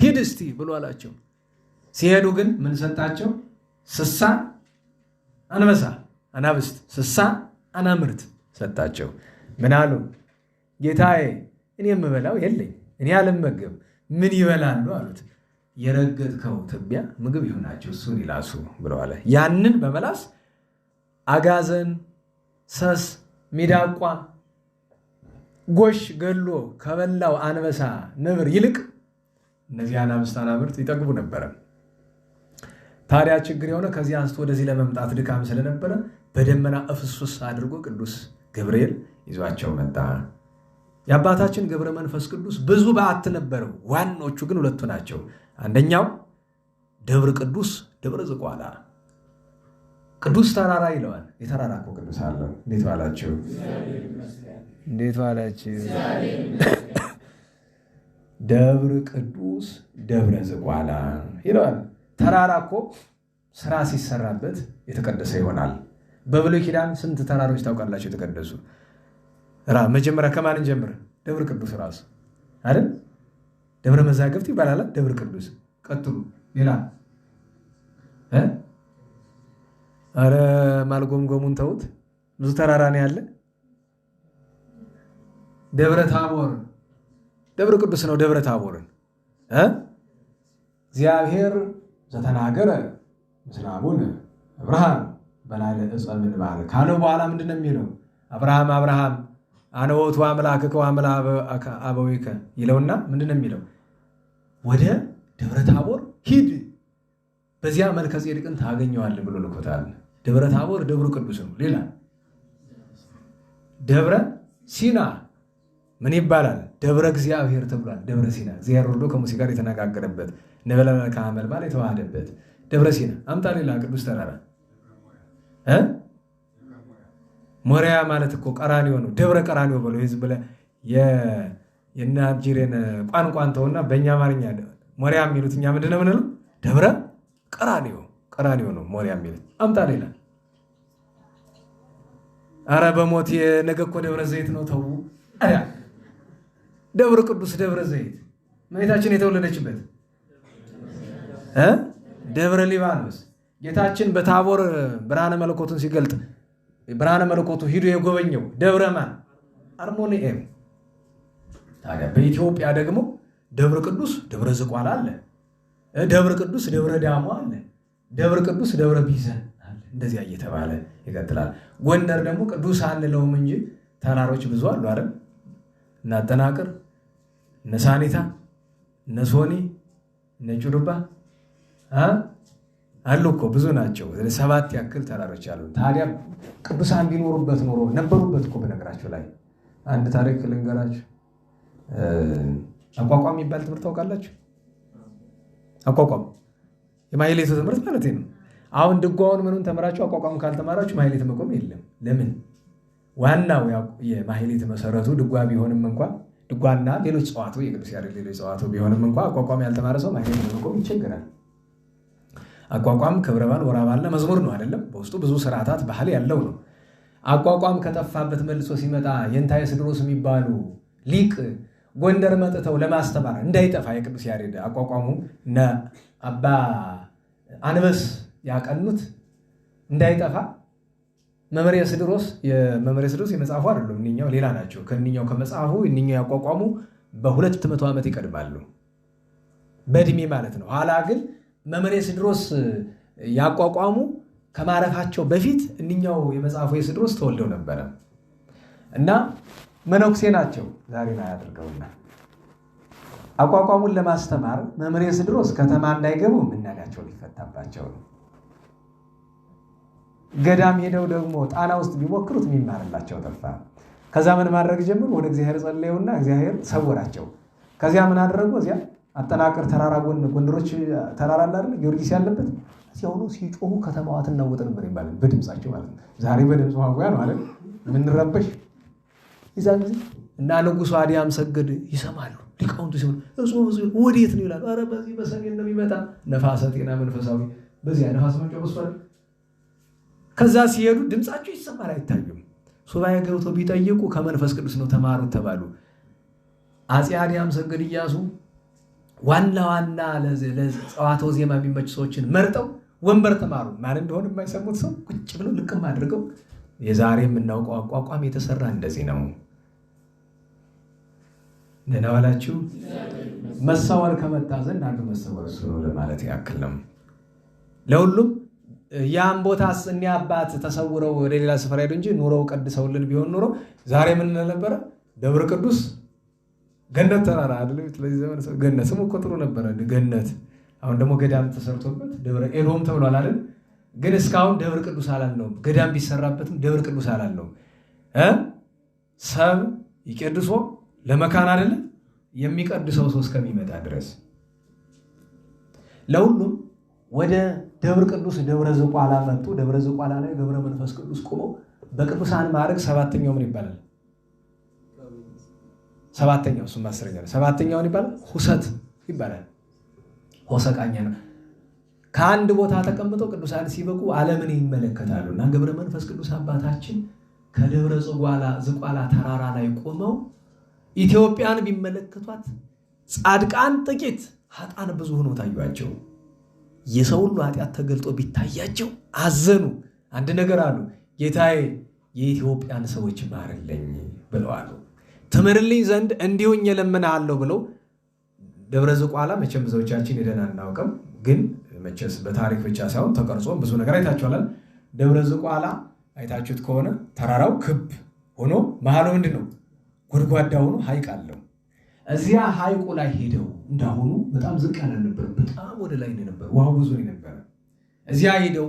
ሂድ እስቲ ብሎ አላቸው። ሲሄዱ ግን ምን ሰጣቸው? ስሳ አንበሳ፣ አናብስት፣ ስሳ አናምርት ሰጣቸው። ምን አሉ? ጌታዬ እኔ የምበላው የለኝ፣ እኔ አልመገብ፣ ምን ይበላሉ አሉት። የረገጥከው ትቢያ ምግብ ይሆናቸው፣ እሱን ይላሱ ብለዋለ። ያንን በመላስ አጋዘን፣ ሰስ፣ ሚዳቋ፣ ጎሽ ገሎ ከበላው አንበሳ፣ ነብር ይልቅ እነዚህ አናብስት አናምርት ይጠግቡ ነበረ። ታዲያ ችግር የሆነ ከዚህ አንስቶ ወደዚህ ለመምጣት ድካም ስለነበረ በደመና እፍሱስ አድርጎ ቅዱስ ገብርኤል ይዟቸው መጣ። የአባታችን ገብረ መንፈስ ቅዱስ ብዙ በዓት ነበረው። ዋኖቹ ግን ሁለቱ ናቸው። አንደኛው ደብረ ቅዱስ፣ ደብረ ዝቋላ። ቅዱስ ተራራ ይለዋል። የተራራ እኮ ቅዱስ አለው። እንዴት ዋላችሁ? እንዴት ዋላችሁ? ደብረ ቅዱስ፣ ደብረ ዝቋላ ይለዋል። ተራራ እኮ ስራ ሲሰራበት የተቀደሰ ይሆናል። በብሉይ ኪዳን ስንት ተራሮች ታውቃላችሁ የተቀደሱ? መጀመሪያ ከማንን ጀምር? ደብረ ቅዱስ ራሱ አይደል? ደብረ መዛግብት ይባላል። ደብረ ቅዱስ ቀጥሉ። ሌላ አረ ማልጎምጎሙን ተውት። ብዙ ተራራ ነው ያለ። ደብረ ታቦር፣ ደብረ ቅዱስ ነው። ደብረ ታቦርን እግዚአብሔር ዘተናገረ ምስለ አቡነ አብርሃም በላዕለ ዕፀ ምንባር ካለው በኋላ ምንድን ነው የሚለው? አብርሃም አነ ውእቱ አምላክከ ወአምላከ አበዊከ ይለውና ምንድን ነው የሚለው? ወደ ደብረ ታቦር ሂድ፣ በዚያ መልከ ጼዴቅን ታገኘዋለህ ብሎ ልኮታል። ደብረ ታቦር ደብሩ ቅዱስ ነው። ሌላ ደብረ ሲና ምን ይባላል? ደብረ እግዚአብሔር ተብሏል። ደብረ ሲና እግዚአብሔር ወርዶ ከሙሴ ጋር የተነጋገረበት ነበልባል ከሐመልማል የተዋሃደበት ደብረ ሲና። አምጣ ሌላ ቅዱስ ተራራ ሞሪያ ማለት እኮ ቀራኒዮ ነው። ደብረ ቀራኒዮ ብሎ ህዝብ የናጅሬን ቋንቋን ተውና በእኛ አማርኛ ሞሪያ የሚሉት እኛ ምንድን ነው የምንለው? ደብረ ቀራኒዮ ነው ሞሪያ የሚሉት። አምጣ ሌላ። አረ በሞት የነገ እኮ ደብረ ዘይት ነው። ተው ደብረ ቅዱስ ደብረ ዘይት እመቤታችን የተወለደችበት ደብረ ሊባኖስ ጌታችን በታቦር ብርሃነ መለኮቱን ሲገልጥ ብርሃነ መለኮቱ ሂዶ የጎበኘው ደብረ ማን? አርሞንኤም። ታዲያ በኢትዮጵያ ደግሞ ደብረ ቅዱስ ደብረ ዝቋላ አለ፣ ደብረ ቅዱስ ደብረ ዳሞ አለ፣ ደብረ ቅዱስ ደብረ ቢዘን አለ። እንደዚያ እየተባለ ይቀጥላል። ጎንደር ደግሞ ቅዱስ አንለውም እንጂ ተራሮች ብዙ አሉ አይደል? እነ አጠናቅር፣ እነ ሳኒታ፣ እነ ሶኒ፣ እነ ጩርባ አሉ እኮ ብዙ ናቸው። 7 ያክል ተራሮች አሉ። ታዲያ ቅዱሳን ቢኖሩበት ኖሮ ነበሩበት እኮ። በነገራቸው ላይ አንድ ታሪክ ልንገራችሁ። አቋቋም የሚባል ትምህርት ታውቃላችሁ? አቋቋም የማህሌቱ ትምህርት ማለት ነው። አሁን ድጓውን ምኑን ተምራችሁ አቋቋም ካልተማራችሁ ማህሌት መቆም የለም። ለምን? ዋናው የማህሌት መሰረቱ ድጓ ቢሆንም እንኳ ድጓና ሌሎች ጸዋቱ የቅዱስ ያሬድ ሌሎች ጸዋቱ ቢሆንም እንኳ አቋቋም ያልተማረ ሰው ማህሌት መቆም ይቸገራል። አቋቋም ክብረ በዓል ወርኃ በዓልና መዝሙር ነው አይደለም? በውስጡ ብዙ ስርዓታት ባህል ያለው ነው። አቋቋም ከጠፋበት መልሶ ሲመጣ የእንታየ ስድሮስ የሚባሉ ሊቅ ጎንደር መጥተው ለማስተማር እንዳይጠፋ የቅዱስ ያሬድ አቋቋሙ እነ አባ አንበስ ያቀኑት እንዳይጠፋ መምህር ስድሮስ የመጽሐፉ አይደሉም፣ እኒኛው ሌላ ናቸው። ከእኒኛው ከመጽሐፉ እኒኛው ያቋቋሙ በ200 ዓመት ይቀድማሉ በእድሜ ማለት ነው። ኋላ ግን መምህር ስድሮስ ያቋቋሙ ከማረፋቸው በፊት እኒኛው የመጽሐፉ የስድሮስ ተወልደው ነበረ እና መነኩሴ ናቸው። ዛሬ ላይ አድርገውና አቋቋሙን ለማስተማር መምህር ስድሮስ ከተማ እንዳይገቡ ምናዳቸው ሊፈታባቸው ነው። ገዳም ሄደው ደግሞ ጣና ውስጥ ቢሞክሩት የሚማርላቸው ጠፋ። ከዛ ምን ማድረግ ጀምሩ? ወደ እግዚአብሔር ጸለዩና እግዚአብሔር ሰወራቸው። ከዚያ ምን አደረጉ? እዚያ አጠናቅር ተራራ ጎንደሮች ተራራ አለ አይደል? ጊዮርጊስ ያለበት እዚያ ሆኖ ሲጮሁ ከተማዋ ትናወጥ ነበር ይባላል። በድምጻቸው ማለት ነው። ዛሬ በድምጽ ማጉያ ነው አይደል? ምንረበሽ ይዛን ጊዜ እና ንጉሡ አዲያም ሰገድ ይሰማሉ። ሊቃውንቱ ሲሆን ወዴት ነው ይላሉ። ኧረ በዚህ በሰሜን ነው የሚመጣ ነፋሰ ጤና መንፈሳዊ በዚያ ነፋስ መንጫ ወስቷል። ከዛ ሲሄዱ ድምጻቸው ይሰማል አይታዩም። ሱባኤ ገብተው ቢጠይቁ ከመንፈስ ቅዱስ ነው ተማሩት ተባሉ። አፄ አዲያም ሰገድ ኢያሱ ዋና ለጸዋትወ ዜማ የሚመች ሰዎችን መርጠው ወንበር ተማሩ። ማን እንደሆነ የማይሰሙት ሰው ቁጭ ብለው ልቅም አድርገው የዛሬ የምናውቀው አቋቋም የተሰራ እንደዚህ ነው። ደህና ዋላችሁ። መሰወር ከመጣ ዘንድ አንዱ መሰወር እሱ ነው ለማለት ያክል ነው። ለሁሉም ያን ቦታ እኒያ አባት ተሰውረው ወደ ሌላ ስፍራ ሄዱ እንጂ ኑረው ቀድሰውልን ቢሆን ኑሮ ዛሬ ምን ነበረ? ደብረ ቅዱስ ገነት ተራራ አይደል? ስለዚህ ዘመን ገነት ስሙ እኮ ጥሩ ነበረ ገነት። አሁን ደግሞ ገዳም ተሰርቶበት ደብረ ኤሎም ተብሏል አይደል? ግን እስካሁን ደብረ ቅዱስ አላልነውም። ገዳም ቢሰራበትም ደብረ ቅዱስ አላልነውም። ሰብ ይቀድሶ ለመካን አይደለ የሚቀድሰው ሰው እስከሚመጣ ድረስ ለሁሉም ወደ ደብረ ቅዱስ ደብረ ዝቋላ መጡ። ደብረ ዝቋላ ላይ ገብረ መንፈስ ቅዱስ ቆመው በቅዱሳን ማዕረግ 7ኛው ምን ይባላል? 7ኛው እሱም 10ኛ ነው። 7ኛውን ይባላል ሁሰት ይባላል። ሆሰቃኛ ነው። ከአንድ ቦታ ተቀምጠው ቅዱሳን ሲበቁ ዓለምን ይመለከታሉ እና ገብረ መንፈስ ቅዱስ አባታችን ከደብረ ዝቋላ ተራራ ላይ ቆመው ኢትዮጵያን ቢመለከቷት ጻድቃን ጥቂት ኃጥአን ብዙ ሆነው ታዩአቸው። የሰው ሁሉ ኃጢአት ተገልጦ ቢታያቸው አዘኑ። አንድ ነገር አሉ፣ ጌታዬ የኢትዮጵያን ሰዎች ማርልኝ ብለዋል። ትምርልኝ ዘንድ እንዲሁኝ እለምንሃለሁ ብለው ደብረ ዝቋላ መቼም ብዙዎቻችን ሄደን አናውቅም፣ ግን መቼስ በታሪክ ብቻ ሳይሆን ተቀርጾም ብዙ ነገር አይታችኋል። ደብረ ዝቋላ አይታችሁት ከሆነ ተራራው ክብ ሆኖ መሃሉ ምንድን ነው? ጎድጓዳ ሆኖ ሐይቅ አለው። እዚያ ሐይቁ ላይ ሄደው እንዳሁኑ በጣም ዝቅ ያለ ነበር፣ በጣም ወደ ላይ ነበር፣ ውሃው ብዙ ነበር። እዚያ ሄደው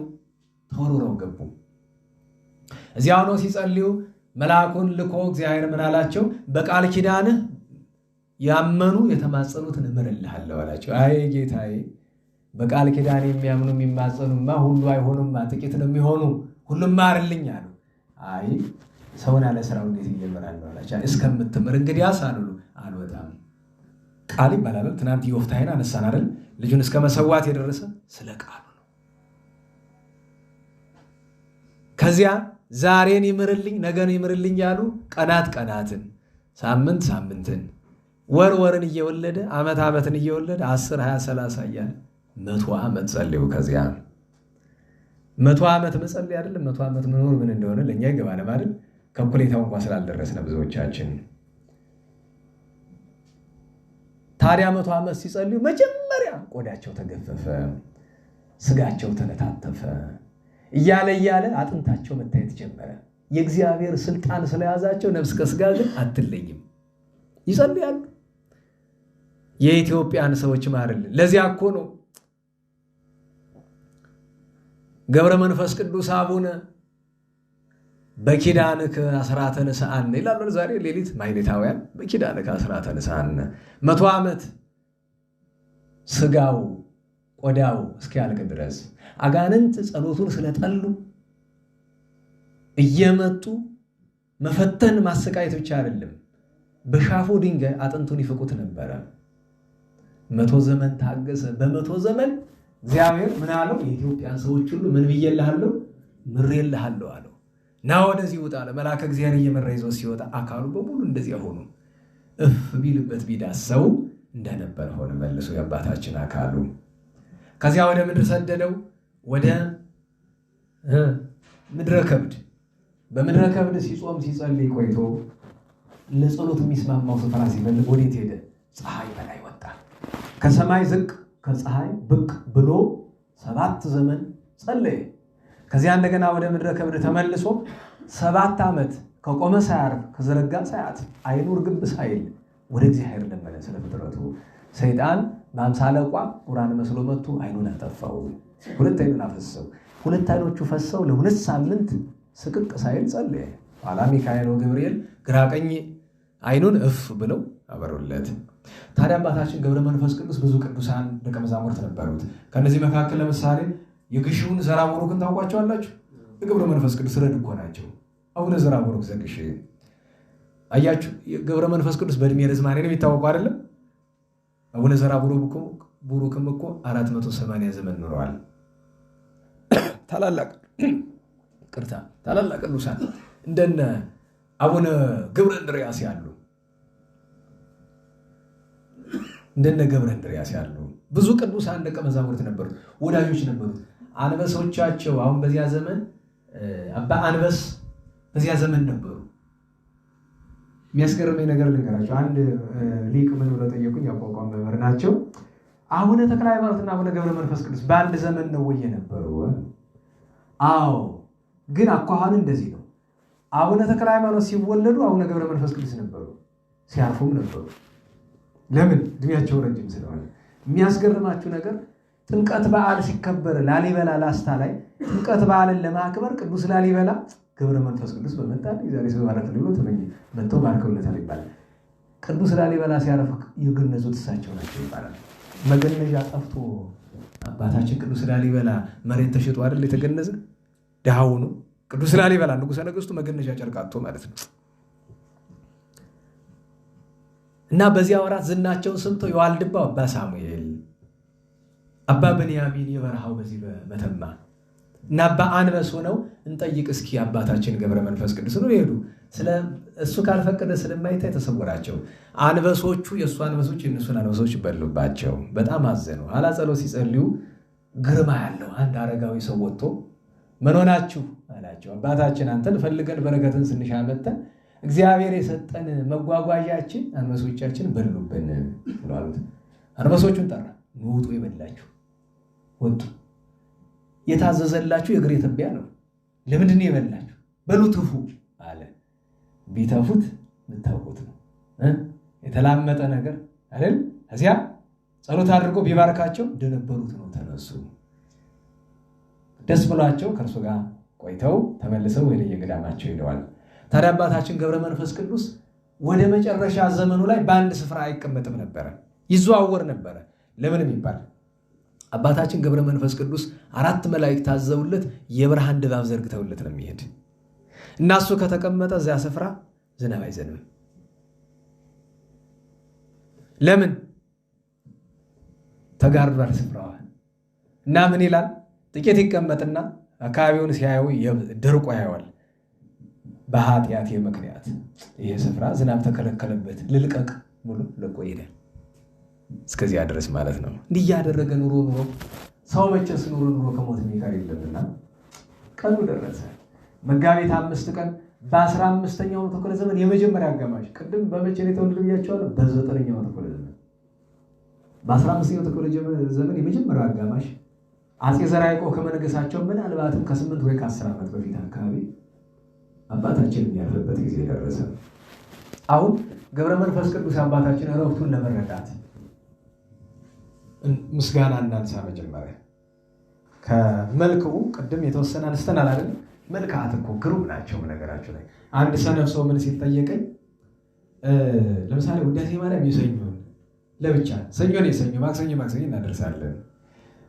ተወርውረው ገቡ። እዚያ ሆነው ሲጸልዩ መልአኩን ልኮ እግዚአብሔር ምን አላቸው? በቃል ኪዳንህ ያመኑ የተማጸኑትን እምርልሃለሁ አላቸው። አይ ጌታዬ፣ በቃል ኪዳን የሚያምኑ የሚማጸኑማ ሁሉ አይሆኑማ፣ ጥቂት ነው የሚሆኑ፣ ሁሉም ማርልኝ አሉ። አይ ሰውን ያለ ስራው እንዴት ይጀምራለሁ አላቸው። እስከምትምር እንግዲያስ አሉ። አልወጣም ቃል ይባላል። ትናንት ዮፍታሔን አነሳን አይደል? ልጁን እስከ መሰዋት የደረሰ ስለ ቃሉ ነው። ከዚያ ዛሬን ይምርልኝ ነገን ይምርልኝ ያሉ ቀናት ቀናትን፣ ሳምንት ሳምንትን፣ ወር ወርን እየወለደ ዓመት ዓመትን እየወለደ 10 20 30 እያለ 100 ዓመት ጸልዩ። ከዚያ 100 ዓመት መጸለይ አይደለም 100 ዓመት መኖር ምን እንደሆነ ለእኛ ይገባናል አይደል? ከኩሌታው እንኳን ስላልደረስን ብዙዎቻችን። ታዲያ 100 ዓመት ሲጸልዩ መጀመሪያ ቆዳቸው ተገፈፈ፣ ስጋቸው ተነታተፈ፣ እያለ አጥንታቸው መታየት ጀመረ። የእግዚአብሔር ስልጣን ስለያዛቸው ነፍስ ከስጋ ግን አትለይም፣ ይጸልያሉ። የኢትዮጵያን ሰዎች ማርልን። ለዚያ እኮ ነው ገብረ መንፈስ ቅዱስ አቡነ በኪዳንከ አስራተ ንስሐነ ይላሉ። ዛሬ ሌሊት ማይሌታውያን በኪዳንከ አስራተ ንስሐነ 100 ዓመት ስጋው ቆዳው እስኪያልቅ ድረስ አጋንንት ጸሎቱን ስለጠሉ እየመጡ መፈተን ማሰቃየት ብቻ አይደለም፣ በሻፎ ድንጋይ አጥንቱን ይፈቁት ነበረ። 100 ዘመን ታገሰ። በ100 ዘመን እግዚአብሔር ምን አለው? የኢትዮጵያን ሰዎች ሁሉ ምን ብዬልሃለሁ? ምሬልሃለሁ አለው። ና ወደዚህ ውጣ አለ። መልአከ እግዚአብሔር እየመራ ይዞ ሲወጣ አካሉ በሙሉ እንደዚያ ሆኖ እፍ ቢልበት ቢዳሰው እንደነበር ሆነ መልሶ የአባታችን አካሉ። ከዚያ ወደ ምድር ሰደደው፣ ወደ ምድረ ከብድ። በምድረ ከብድ ሲጾም ሲጸልይ ቆይቶ ለጸሎት የሚስማማው ስፍራ ሲፈልግ ወዴት ሄደ? ፀሐይ በላይ ወጣ። ከሰማይ ዝቅ ከፀሐይ ብቅ ብሎ 7 ዘመን ጸለየ። ከዚያ እንደገና ወደ ምድረ ከብድ ተመልሶ 7 ዓመት ከቆመ ሳያርፍ ከዘረጋ ሳያት አይኑ ርግብ ሳይል ወደ እግዚአብሔር ለመነ። ስለ ፍጥረቱ ሰይጣን በአምሳለ ቋ ቁራን መስሎ መጥቶ አይኑን አጠፋው። 2 አይኑን አፈሰው። 2 አይኖቹ ፈሰው ለ2 ሳምንት ስቅቅ ሳይል ጸለየ። ኋላ ሚካኤል ወገብርኤል ግራ ቀኝ አይኑን እፍ ብለው አበሩለት። ታዲያ አባታችን ገብረ መንፈስ ቅዱስ ብዙ ቅዱሳን ደቀ መዛሙርት ነበሩት። ከነዚህ መካከል ለምሳሌ የግሽውን ዘራቡሩክን ታውቋቸዋላችሁ? የገብረ መንፈስ ቅዱስ ረድ እኮ ናቸው። አቡነ ዘራቡሩክ ዘግሽ አያችሁ። ገብረ መንፈስ ቅዱስ በእድሜ ርዝማኔ ነው የሚታወቁ አይደለም? አቡነ ዘራቡሩክም እኮ 480 ዘመን ኖረዋል። ታላላቅ ቅዱሳን እንደነ አቡነ ገብረ እንድርያስ ያሉ ብዙ ቅዱሳን ደቀ መዛሙርት ነበሩት፣ ወዳጆች ነበሩት። አንበሶቻቸው አሁን በዚያ ዘመን አባ አንበስ በዚያ ዘመን ነበሩ። የሚያስገርመኝ ነገር ልንገራቸው። አንድ ሊቅ ምን ብለው ጠየቁኝ። ያቋቋም መምህር ናቸው። አቡነ ተክለ ሃይማኖትና አቡነ ገብረ መንፈስ ቅዱስ በአንድ ዘመን ነው ወይ ነበሩ? አዎ፣ ግን አኳኋን እንደዚህ ነው። አቡነ ተክለ ሃይማኖት ሲወለዱ አቡነ ገብረ መንፈስ ቅዱስ ነበሩ፣ ሲያርፉም ነበሩ። ለምን? እድሜያቸው ረጅም ስለሆነ። የሚያስገርማችሁ ነገር ጥምቀት በዓል ሲከበር ላሊበላ ላስታ ላይ ጥምቀት በዓልን ለማክበር ቅዱስ ላሊበላ ገብረ መንፈስ ቅዱስ በመጣ ዛሬ ሲባረክ ብሎ ተመኘ መጥተው ባርከውለታል ይባላል። ቅዱስ ላሊበላ ሲያረፍ የገነዙት እሳቸው ናቸው ይባላል። መገነዣ ጠፍቶ አባታችን ቅዱስ ላሊበላ መሬት ተሽጦ አይደል የተገነዘ? ድሃው ነው ቅዱስ ላሊበላ ንጉሠ ነገሥቱ መገነዣ ጨርቃቶ ማለት ነው። እና በዚያ ወራት ዝናቸውን ሰምተው የዋልድባው አባ ሳሙኤል፣ አባ ብንያሚን የበረሃው በዚህ በመተማ እና አባ አንበስ ሆነው እንጠይቅ እስኪ አባታችን ገብረ መንፈስ ቅዱስ ነው ይሄዱ። እሱ ካልፈቀደ ስለማይታይ ተሰወራቸው። አንበሶቹ የእሱ አንበሶች የእነሱን አንበሶች በሉባቸው። በጣም አዘኑ። ኋላ ጸሎት ሲጸልዩ ግርማ ያለው አንድ አረጋዊ ሰው ወጥቶ ምን ሆናችሁ አላቸው። አባታችን አንተን ፈልገን በረከትን ስንሻ መተን እግዚአብሔር የሰጠን መጓጓዣችን አንበሶቻችን በሉብን ብለዋል። አንበሶቹን ጠራ። ውጡ የበላችሁ ወጡ። የታዘዘላችሁ የእግሬ ትቢያ ነው። ለምንድን ነው የበላችሁ? በሉ ትፉ አለ። ቢተፉት የምታውቁት ነው። የተላመጠ ነገር አይደል? እዚያ ጸሎት አድርጎ ቢባርካቸው እንደነበሩት ነው። ተነሱ። ደስ ብሏቸው ከእርሱ ጋር ቆይተው ተመልሰው ወደ የገዳማቸው ሄደዋል። ታዲያ አባታችን ገብረ መንፈስ ቅዱስ ወደ መጨረሻ ዘመኑ ላይ በአንድ ስፍራ አይቀመጥም ነበረ፣ ይዘዋወር ነበረ። ለምን የሚባል አባታችን ገብረ መንፈስ ቅዱስ 4 መላእክት ታዘውለት የብርሃን ድባብ ዘርግተውለት ነው የሚሄድ እና እሱ ከተቀመጠ እዚያ ስፍራ ዝናብ አይዘንብም። ለምን? ተጋርዷል ስፍራዋ እና ምን ይላል? ጥቂት ይቀመጥና አካባቢውን ሲያየው ደርቆ ያየዋል። በኃጢአቴ ምክንያት ይሄ ስፍራ ዝናብ ተከለከለበት፣ ልልቀቅ ብሎ ለቆ ይሄዳል። እስከዚያ ድረስ ማለት ነው። እንዲህ እያደረገ ኑሮ ሰው መቼስ ኑሮ ከሞት የሚቀር የለምና ቀኑ ደረሰ። መጋቢት 5 ቀን በ15ኛው መቶ ክፍለ ዘመን የመጀመሪያ አጋማሽ፣ ቅድም በመቼ ነው የተወለደ ብያቸዋለሁ? በ9ኛው መቶ ክፍለ ዘመን። በ15ኛው መቶ ክፍለ ዘመን የመጀመሪያው አጋማሽ አፄ ዘርዓ ያዕቆብ ከመነገሳቸው ምናልባትም ከ8 ወይ ከ10 ዓመት በፊት አካባቢ አባታችን የሚያርፍበት ጊዜ ደረሰ። አሁን ገብረ መንፈስ ቅዱስ አባታችን ዕረፍቱን ለመረዳት ምስጋና እናንሳ። መጀመሪያ ከመልክው ቅድም የተወሰነ አንስተናል አይደል? መልክዓት እኮ ግሩም ናቸው። ነገራቸው ላይ አንድ ሰነፍ ሰው ምን ሲጠየቀኝ ለምሳሌ ውዳሴ ማርያም የሰኞን ለብቻ ሰኞን የሰኞ ማክሰኞ እናደርሳለን።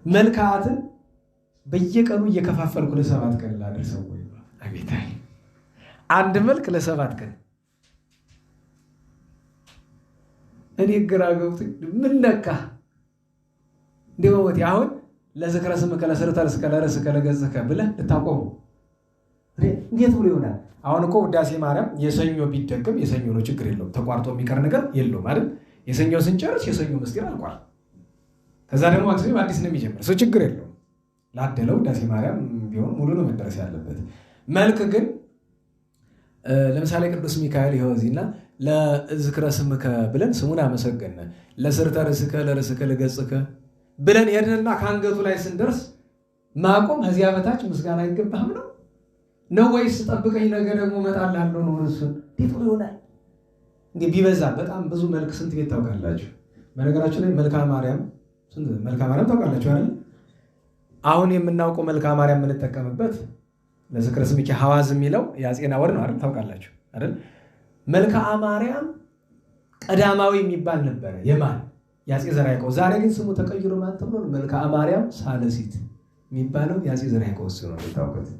መልክዓትን በየቀኑ እየከፋፈልኩ ለ7 ቀን ላደርሰው ወይ? አቤታይ አንድ መልክ ለ7 ቀን እኔ ግራ ገብቶኝ ምን ነካ እንደውም አሁን ለዝክረ ስምከ ለስርተ ርስከ ለርስከ ለገጽከ ብለህ ልታቆሙ እንዴት ብሎ ይሆናል? አሁን እኮ ውዳሴ ማርያም የሰኞ ቢደገም የሰኞ ነው፣ ችግር የለውም። ተቋርጦ የሚቀር ነገር የለውም አይደል? የሰኞ ስንጨርስ የሰኞ ምስጢር አልቋል። ከዛ ደግሞ ማክሰኞ አዲስ ነው የሚጀምር፣ እሱ ችግር የለውም። ላደለው ውዳሴ ማርያም ቢሆን ሙሉ ነው መደረስ ያለበት። መልክ ግን ለምሳሌ ቅዱስ ሚካኤል ይኸው እዚህና ለዝክረ ስምከ ብለን ስሙን አመሰገነ፣ ለስርተ ርስከ ለርስከ ለገጽከ ብለን ሄድንና ከአንገቱ ላይ ስንደርስ ማቆም ከዚያ በታች ምስጋና አይገባህም ነው ወይስ ጠብቀኝ ነገ ደግሞ እመጣልሃለሁ ነው? እሱን እንዴት ይሆናል? እንዴ ቢበዛ በጣም ብዙ መልክ ስንት ቤት ታውቃላችሁ? በነገራችን ላይ መልክዓ ማርያም ታውቃላችሁ አይደል? አሁን የምናውቀው መልክዓ ማርያም የምንጠቀምበት ለዝክረ ስምከ ሐዋዝ የሚለው የአፄና ወር ነው አይደል? ታውቃላችሁ አይደል? መልክዓ ማርያም ቀዳማዊ የሚባል ነበረ የማን የአፄ ዘርዓ ያዕቆብ። ዛሬ ግን ስሙ ተቀይሮ ማን ተብሎ መልክዓ ማርያም ሳልሲት የሚባለው የአፄ ዘርዓ ያዕቆብ እሱ ነው የምታውቁት።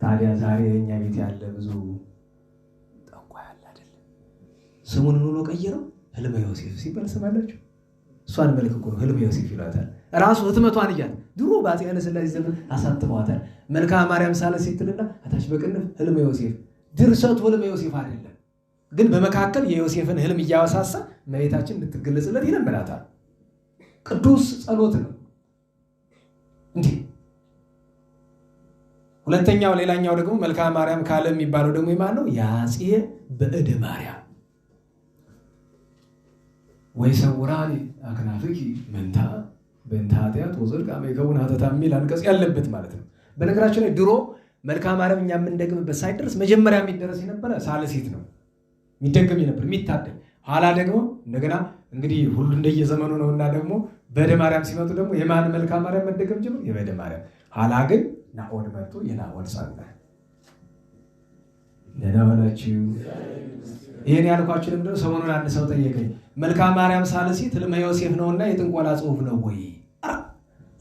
ታዲያ ዛሬ የኛ ቤት ያለ ብዙ ጠንቋይ አለ አይደል? ስሙን ብሎ ቀይረው ህልመ ዮሴፍ ሲባል ሰማላችሁ? እሷን መልክ እኮ ነው ህልመ ዮሴፍ ይሏታል። ራሱ ህትመቷን እያት ድሮ በአፄ ኃይለ ሥላሴ ዘመን አሳትመዋታል። መልክዓ ማርያም ሳልሲት ትልና አታች በቅንፍ ህልመ ዮሴፍ። ድርሰቱ ህልመ ዮሴፍ አይደለም፣ ግን በመካከል የዮሴፍን ህልም እያወሳሳ እመቤታችን እንድትገለጽለት ይለምናታል። ቅዱስ ጸሎት ነው እንዴ። ሁለተኛው ሌላኛው ደግሞ መልክዓ ማርያም ካለ የሚባለው ደግሞ የማን ነው? የአፄ በእደ ማርያም ወይ ሰውራኒ አክናፍኪ መንታ በእንተ ኃጢአት ወጽድቅ አመ ይከውን ሀተታ የሚል አንቀጽ ያለበት ማለት ነው። በነገራችን ላይ ድሮ መልክዓ ማርያም እኛ የምንደግምበት ሳይደርስ መጀመሪያ የሚደረስ የነበረ ሳልሲት ነው የሚደገም የነበር የሚታደል። ኋላ ደግሞ እንደገና እንግዲህ ሁሉ እንደየዘመኑ ነውና ደግሞ በእደ ማርያም ሲመጡ ደግሞ የማን መልክዓ ማርያም መደገም ጀመሩ? የበእደ ማርያም። ኋላ ግን ናኦድ መጡ። የናኦድ ጸና። ደህና ዋላችሁ። ይሄን ያልኳችሁ ለምንድነው? ሰሞኑን አንድ ሰው ጠየቀኝ። መልክዓ ማርያም ሳልሲት ህልመ ዮሴፍ ነውና የጥንቆላ ጽሑፍ ነው ወይ?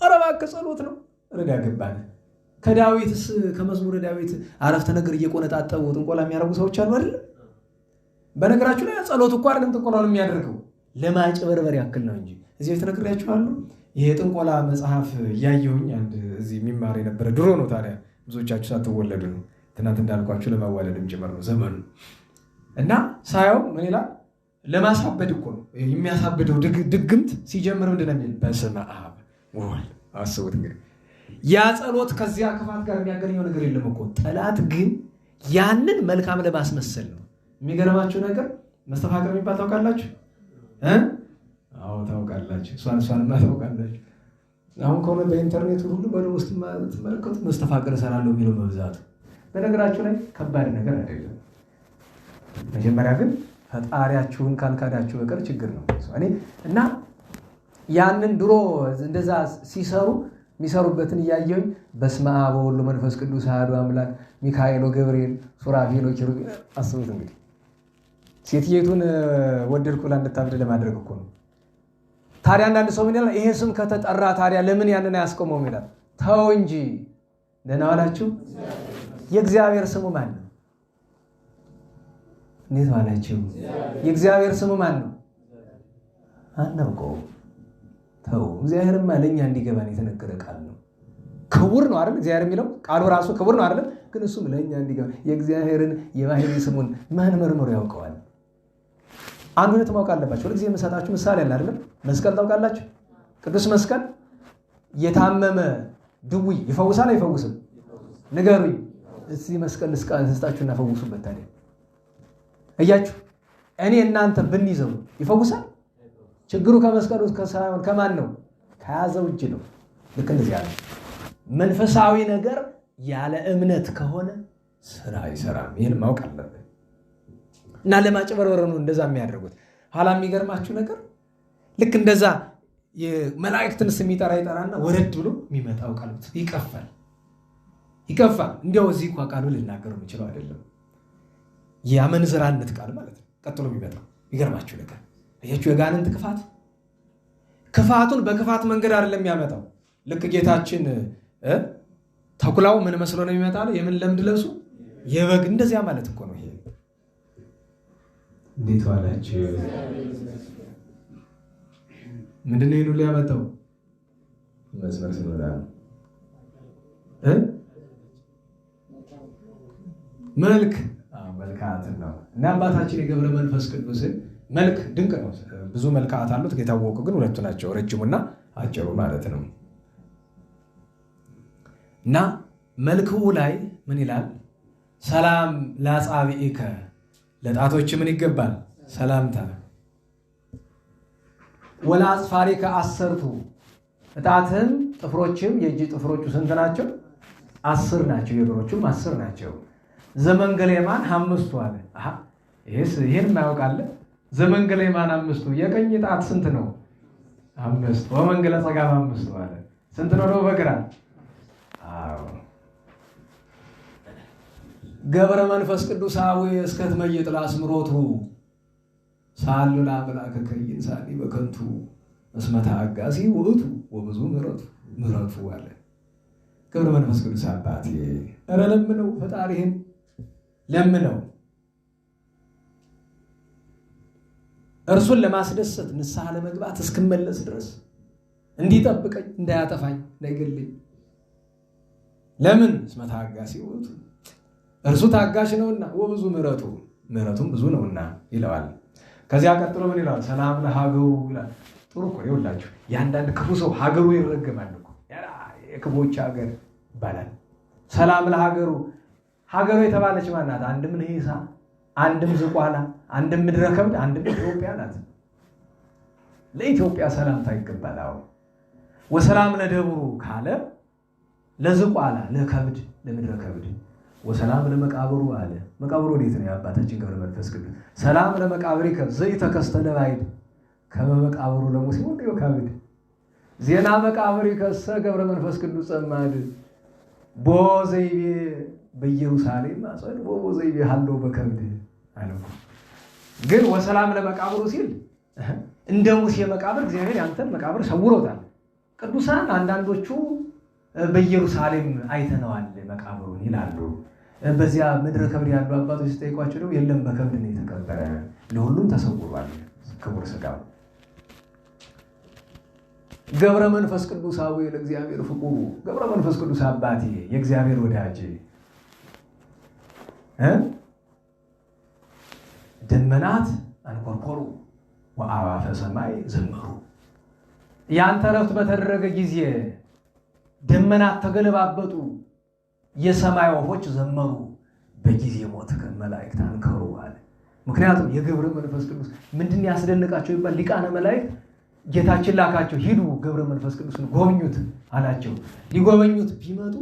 ኧረ እባክህ ጸሎት ነው። ረዳ ገባን። ከዳዊትስ ከመዝሙረ ዳዊት አረፍተ ነገር እየቆነጣጠቡ ጥንቆላ የሚያደርጉ ሰዎች አሉ አይደል? በነገራችሁ ላይ ጸሎት እኮ አይደለም ጥንቆላውን የሚያደርገው ለማጭበርበር ያክል ነው እንጂ። እዚህ ተነግሬያችኋለሁ። ይሄ ጥንቆላ መጽሐፍ እያየሁኝ አንድ እዚህ የሚማር የነበረ ድሮ ነው። ታዲያ ብዙዎቻችሁ ሳትወለዱ ነው። ትናንት እንዳልኳችሁ ለማዋለድም ጭምር ነው ዘመኑ። እና ሳየው ምን ይላል? ለማሳበድ እኮ ነው የሚያሳብደው። ድግምት ሲጀምር ምንድን ነው የሚል? በስመ አብ ወወልድ። አስቡት እንግዲህ ያ ጸሎት ከዚያ ክፋት ጋር የሚያገናኘው ነገር የለም እኮ። ጠላት ግን ያንን መልካም ለማስመሰል ነው። የሚገርማችሁ ነገር መስተፋቅር የሚባል ታውቃላችሁ? አዎ ታውቃላችሁ፣ እሷንማ ታውቃላችሁ። አሁን ከሆነ በኢንተርኔት ሁሉ በደ ውስጥ ትመለከቱ መስተፋቅር እሰራለሁ የሚለው መብዛቱ በነገራችሁ ላይ ከባድ ነገር አይደለም። መጀመሪያ ግን ፈጣሪያችሁን ካልካዳችሁ በቀር ችግር ነው። እኔ እና ያንን ድሮ እንደዛ ሲሰሩ የሚሰሩበትን እያየሁኝ በስመ አብ ወወልድ ወመንፈስ ቅዱስ አሐዱ አምላክ ሚካኤል ወገብርኤል ሱራፌል ወኪሩቤል። አስቡት እንግዲህ ሴትየቱን ወደድኩ ብላ እንድታብድ ለማድረግ እኮ ነው። ታዲያ አንዳንድ ሰው ምን ይላል? ይሄ ስም ከተጠራ ታዲያ ለምን ያንን አያስቆመውም ይላል። ተው እንጂ። ደህና ዋላችሁ። የእግዚአብሔር ስሙ ማን ነው? እንዴት ዋላችሁ? የእግዚአብሔር ስሙ ማን ነው? አናውቀውም። ተው። እግዚአብሔርማ ለእኛ እንዲገባን የተነገረ ቃል ነው። ክቡር ነው አይደል? እግዚአብሔር የሚለው ቃሉ ራሱ ክቡር ነው አይደል? ግን እሱም ለእኛ እንዲገባ የእግዚአብሔርን የባህሪ ስሙን ማን መርምሮ ያውቀዋል? አንድ ሁለት ማወቅ አለባቸው። ሁልጊዜ የምሰጣችሁ ምሳሌ አለ አይደለም? መስቀል ታውቃላችሁ? ቅዱስ መስቀል የታመመ ድውይ ይፈውሳል አይፈውስም? ንገሩኝ እስቲ። መስቀል እስጣችሁና ፈውሱበት። ታዲያ እያችሁ እኔ እናንተ ብንይዘው ይፈውሳል? ችግሩ ከመስቀሉ ሳይሆን ከማን ነው? ከያዘው እጅ ነው። ልክ እንደዚህ ያለ መንፈሳዊ ነገር ያለ እምነት ከሆነ ስራ አይሰራም። ይህን ማወቅ አለብን። እና ለማጭበርበር ነው እንደዛ የሚያደርጉት። ኋላ የሚገርማችሁ ነገር ልክ እንደዛ የመላእክትን ስም ይጠራና ወረድ ብሎ የሚመጣው ቃል ይቀፋል። እንዲያው እዚህ እንኳ ቃሉ ልናገረው የምችለው አይደለም። የአመንዝራነት ቃል ማለት ነው። ቀጥሎ የሚመጣው ይገርማችሁ ነገር አያችሁ። የጋንንት ክፋቱን በክፋት መንገድ አይደለም የሚያመጣው። ልክ ጌታችን ተኩላው ምን መስሎ ነው የሚመጣው? የምን ለምድ ለብሱ የበግ እንደዚያ ማለት እኮ ነው። ይሄ እንዴት ዋላችሁ? ምንድነው ይሉ ሊያመጣው መስመር ስለሆነ መልካት ነው። እና አባታችን የገብረ መንፈስ ቅዱስን መልክ ድንቅ ነው። ብዙ መልካት አሉት። የታወቁ ግን ሁለቱ ናቸው፣ ረጅሙና አጭሩ ማለት ነው። እና መልክኡ ላይ ምን ይላል? ሰላም ለአጻብዒከ፣ ለጣቶች ምን ይገባል? ሰላምታ። ወለአጽፋሪከ አሰርቱ፣ ጣትህም ጥፍሮችም የእጅ ጥፍሮቹ ስንት ናቸው? 10 ናቸው። የእግሮቹም 10 ናቸው። ዘመንገለ የማን 5 አለ። ይሄን የማያውቃለ? ዘመንገለ የማን 5? የቀኝ ጣት ስንት ነው? 5። ወመንገለ ጸጋም 5 አለ። ስንት ነው ደግሞ በግራ? ገብረ መንፈስ ቅዱስ አዊ እስከት መይጥ ለአስምሮቱ ሳሉ ለአምላከ ከይን ሳሊ በከንቱ እስመታ አጋሲ ውእቱ ወብዙ ምሕረቱ አለ። ገብረ መንፈስ ቅዱስ አባቴ ኧረ ለምነው፣ ፈጣሪህን ለምነው፣ እርሱን ለማስደሰት ንስሐ ለመግባት እስክመለስ ድረስ እንዲጠብቀኝ፣ እንዳያጠፋኝ፣ እንዳይገለኝ። ለምን? እስመታ አጋሲ ውእቱ እርሱ ታጋሽ ነውና፣ ወብዙ ምሕረቱም ብዙ ነውና ይለዋል። ከዚያ ቀጥሎ ምን ይላል? ሰላም ለሀገሩ ይላል። ጥሩ እኮ ይኸውላችሁ፣ የአንዳንድ ክፉ ሰው ሀገሩ ይረገማል እኮ። የክፉዎች ሀገር ይባላል። ሰላም ለሀገሩ። ሀገሩ የተባለች ማናት? አንድም ንሂሳ፣ አንድም ዝቋላ፣ አንድም ምድረ ከብድ፣ አንድም ኢትዮጵያ ናት። ለኢትዮጵያ ሰላምታ ይገባል። አሁን ወሰላም ለደብሩ ካለ ለዝቋላ፣ ለከብድ፣ ለምድረ ከብድ ወሰላም ለመቃብሩ አለ። መቃብሩ ወዴት ነው? የአባታችን ገብረ መንፈስ ቅዱስ ሰላም ለመቃብሪከ ዘኢተከስተ ለባዕድ ከመ መቃብሩ ለሙሴ ወንድዮ ከብድ ዜና መቃብሪከ ሰ ገብረ መንፈስ ቅዱስ ጸማድ ቦ ዘይቤ በኢየሩሳሌም አጸድ ቦ ዘይቤ ሃለው በከብድ አለው። ግን ወሰላም ለመቃብሩ ሲል እንደ ሙሴ መቃብር እግዚአብሔር ያንተን መቃብር ሰውሮታል። ቅዱሳን አንዳንዶቹ በኢየሩሳሌም አይተነዋል መቃብሩን ይላሉ። በዚያ ምድረ ከብድ ያሉ አባቶች ሲጠይቋቸው ደግሞ የለም በከብድ ነው የተቀበረ፣ ለሁሉም ተሰውሯል ክቡር ሥጋው። ገብረ መንፈስ ቅዱስ አዊ ለእግዚአብሔር ፍቁሩ፣ ገብረ መንፈስ ቅዱስ አባቴ የእግዚአብሔር ወዳጅ፣ ደመናት አንኮርኮሩ ወአዕዋፈ ሰማይ ዘመሩ። ያንተ ዕረፍት በተደረገ ጊዜ ደመናት ተገለባበጡ፣ የሰማይ ወፎች ዘመሩ፣ በጊዜ ሞትከ መላእክት አንከሩ አለ። ምክንያቱም የገብረ መንፈስ ቅዱስ ምንድን ያስደንቃቸው ይባል ሊቃነ መላእክት ጌታችን ላካቸው፣ ሂዱ ገብረ መንፈስ ቅዱስን ጎብኙት አላቸው። ሊጎበኙት ቢመጡ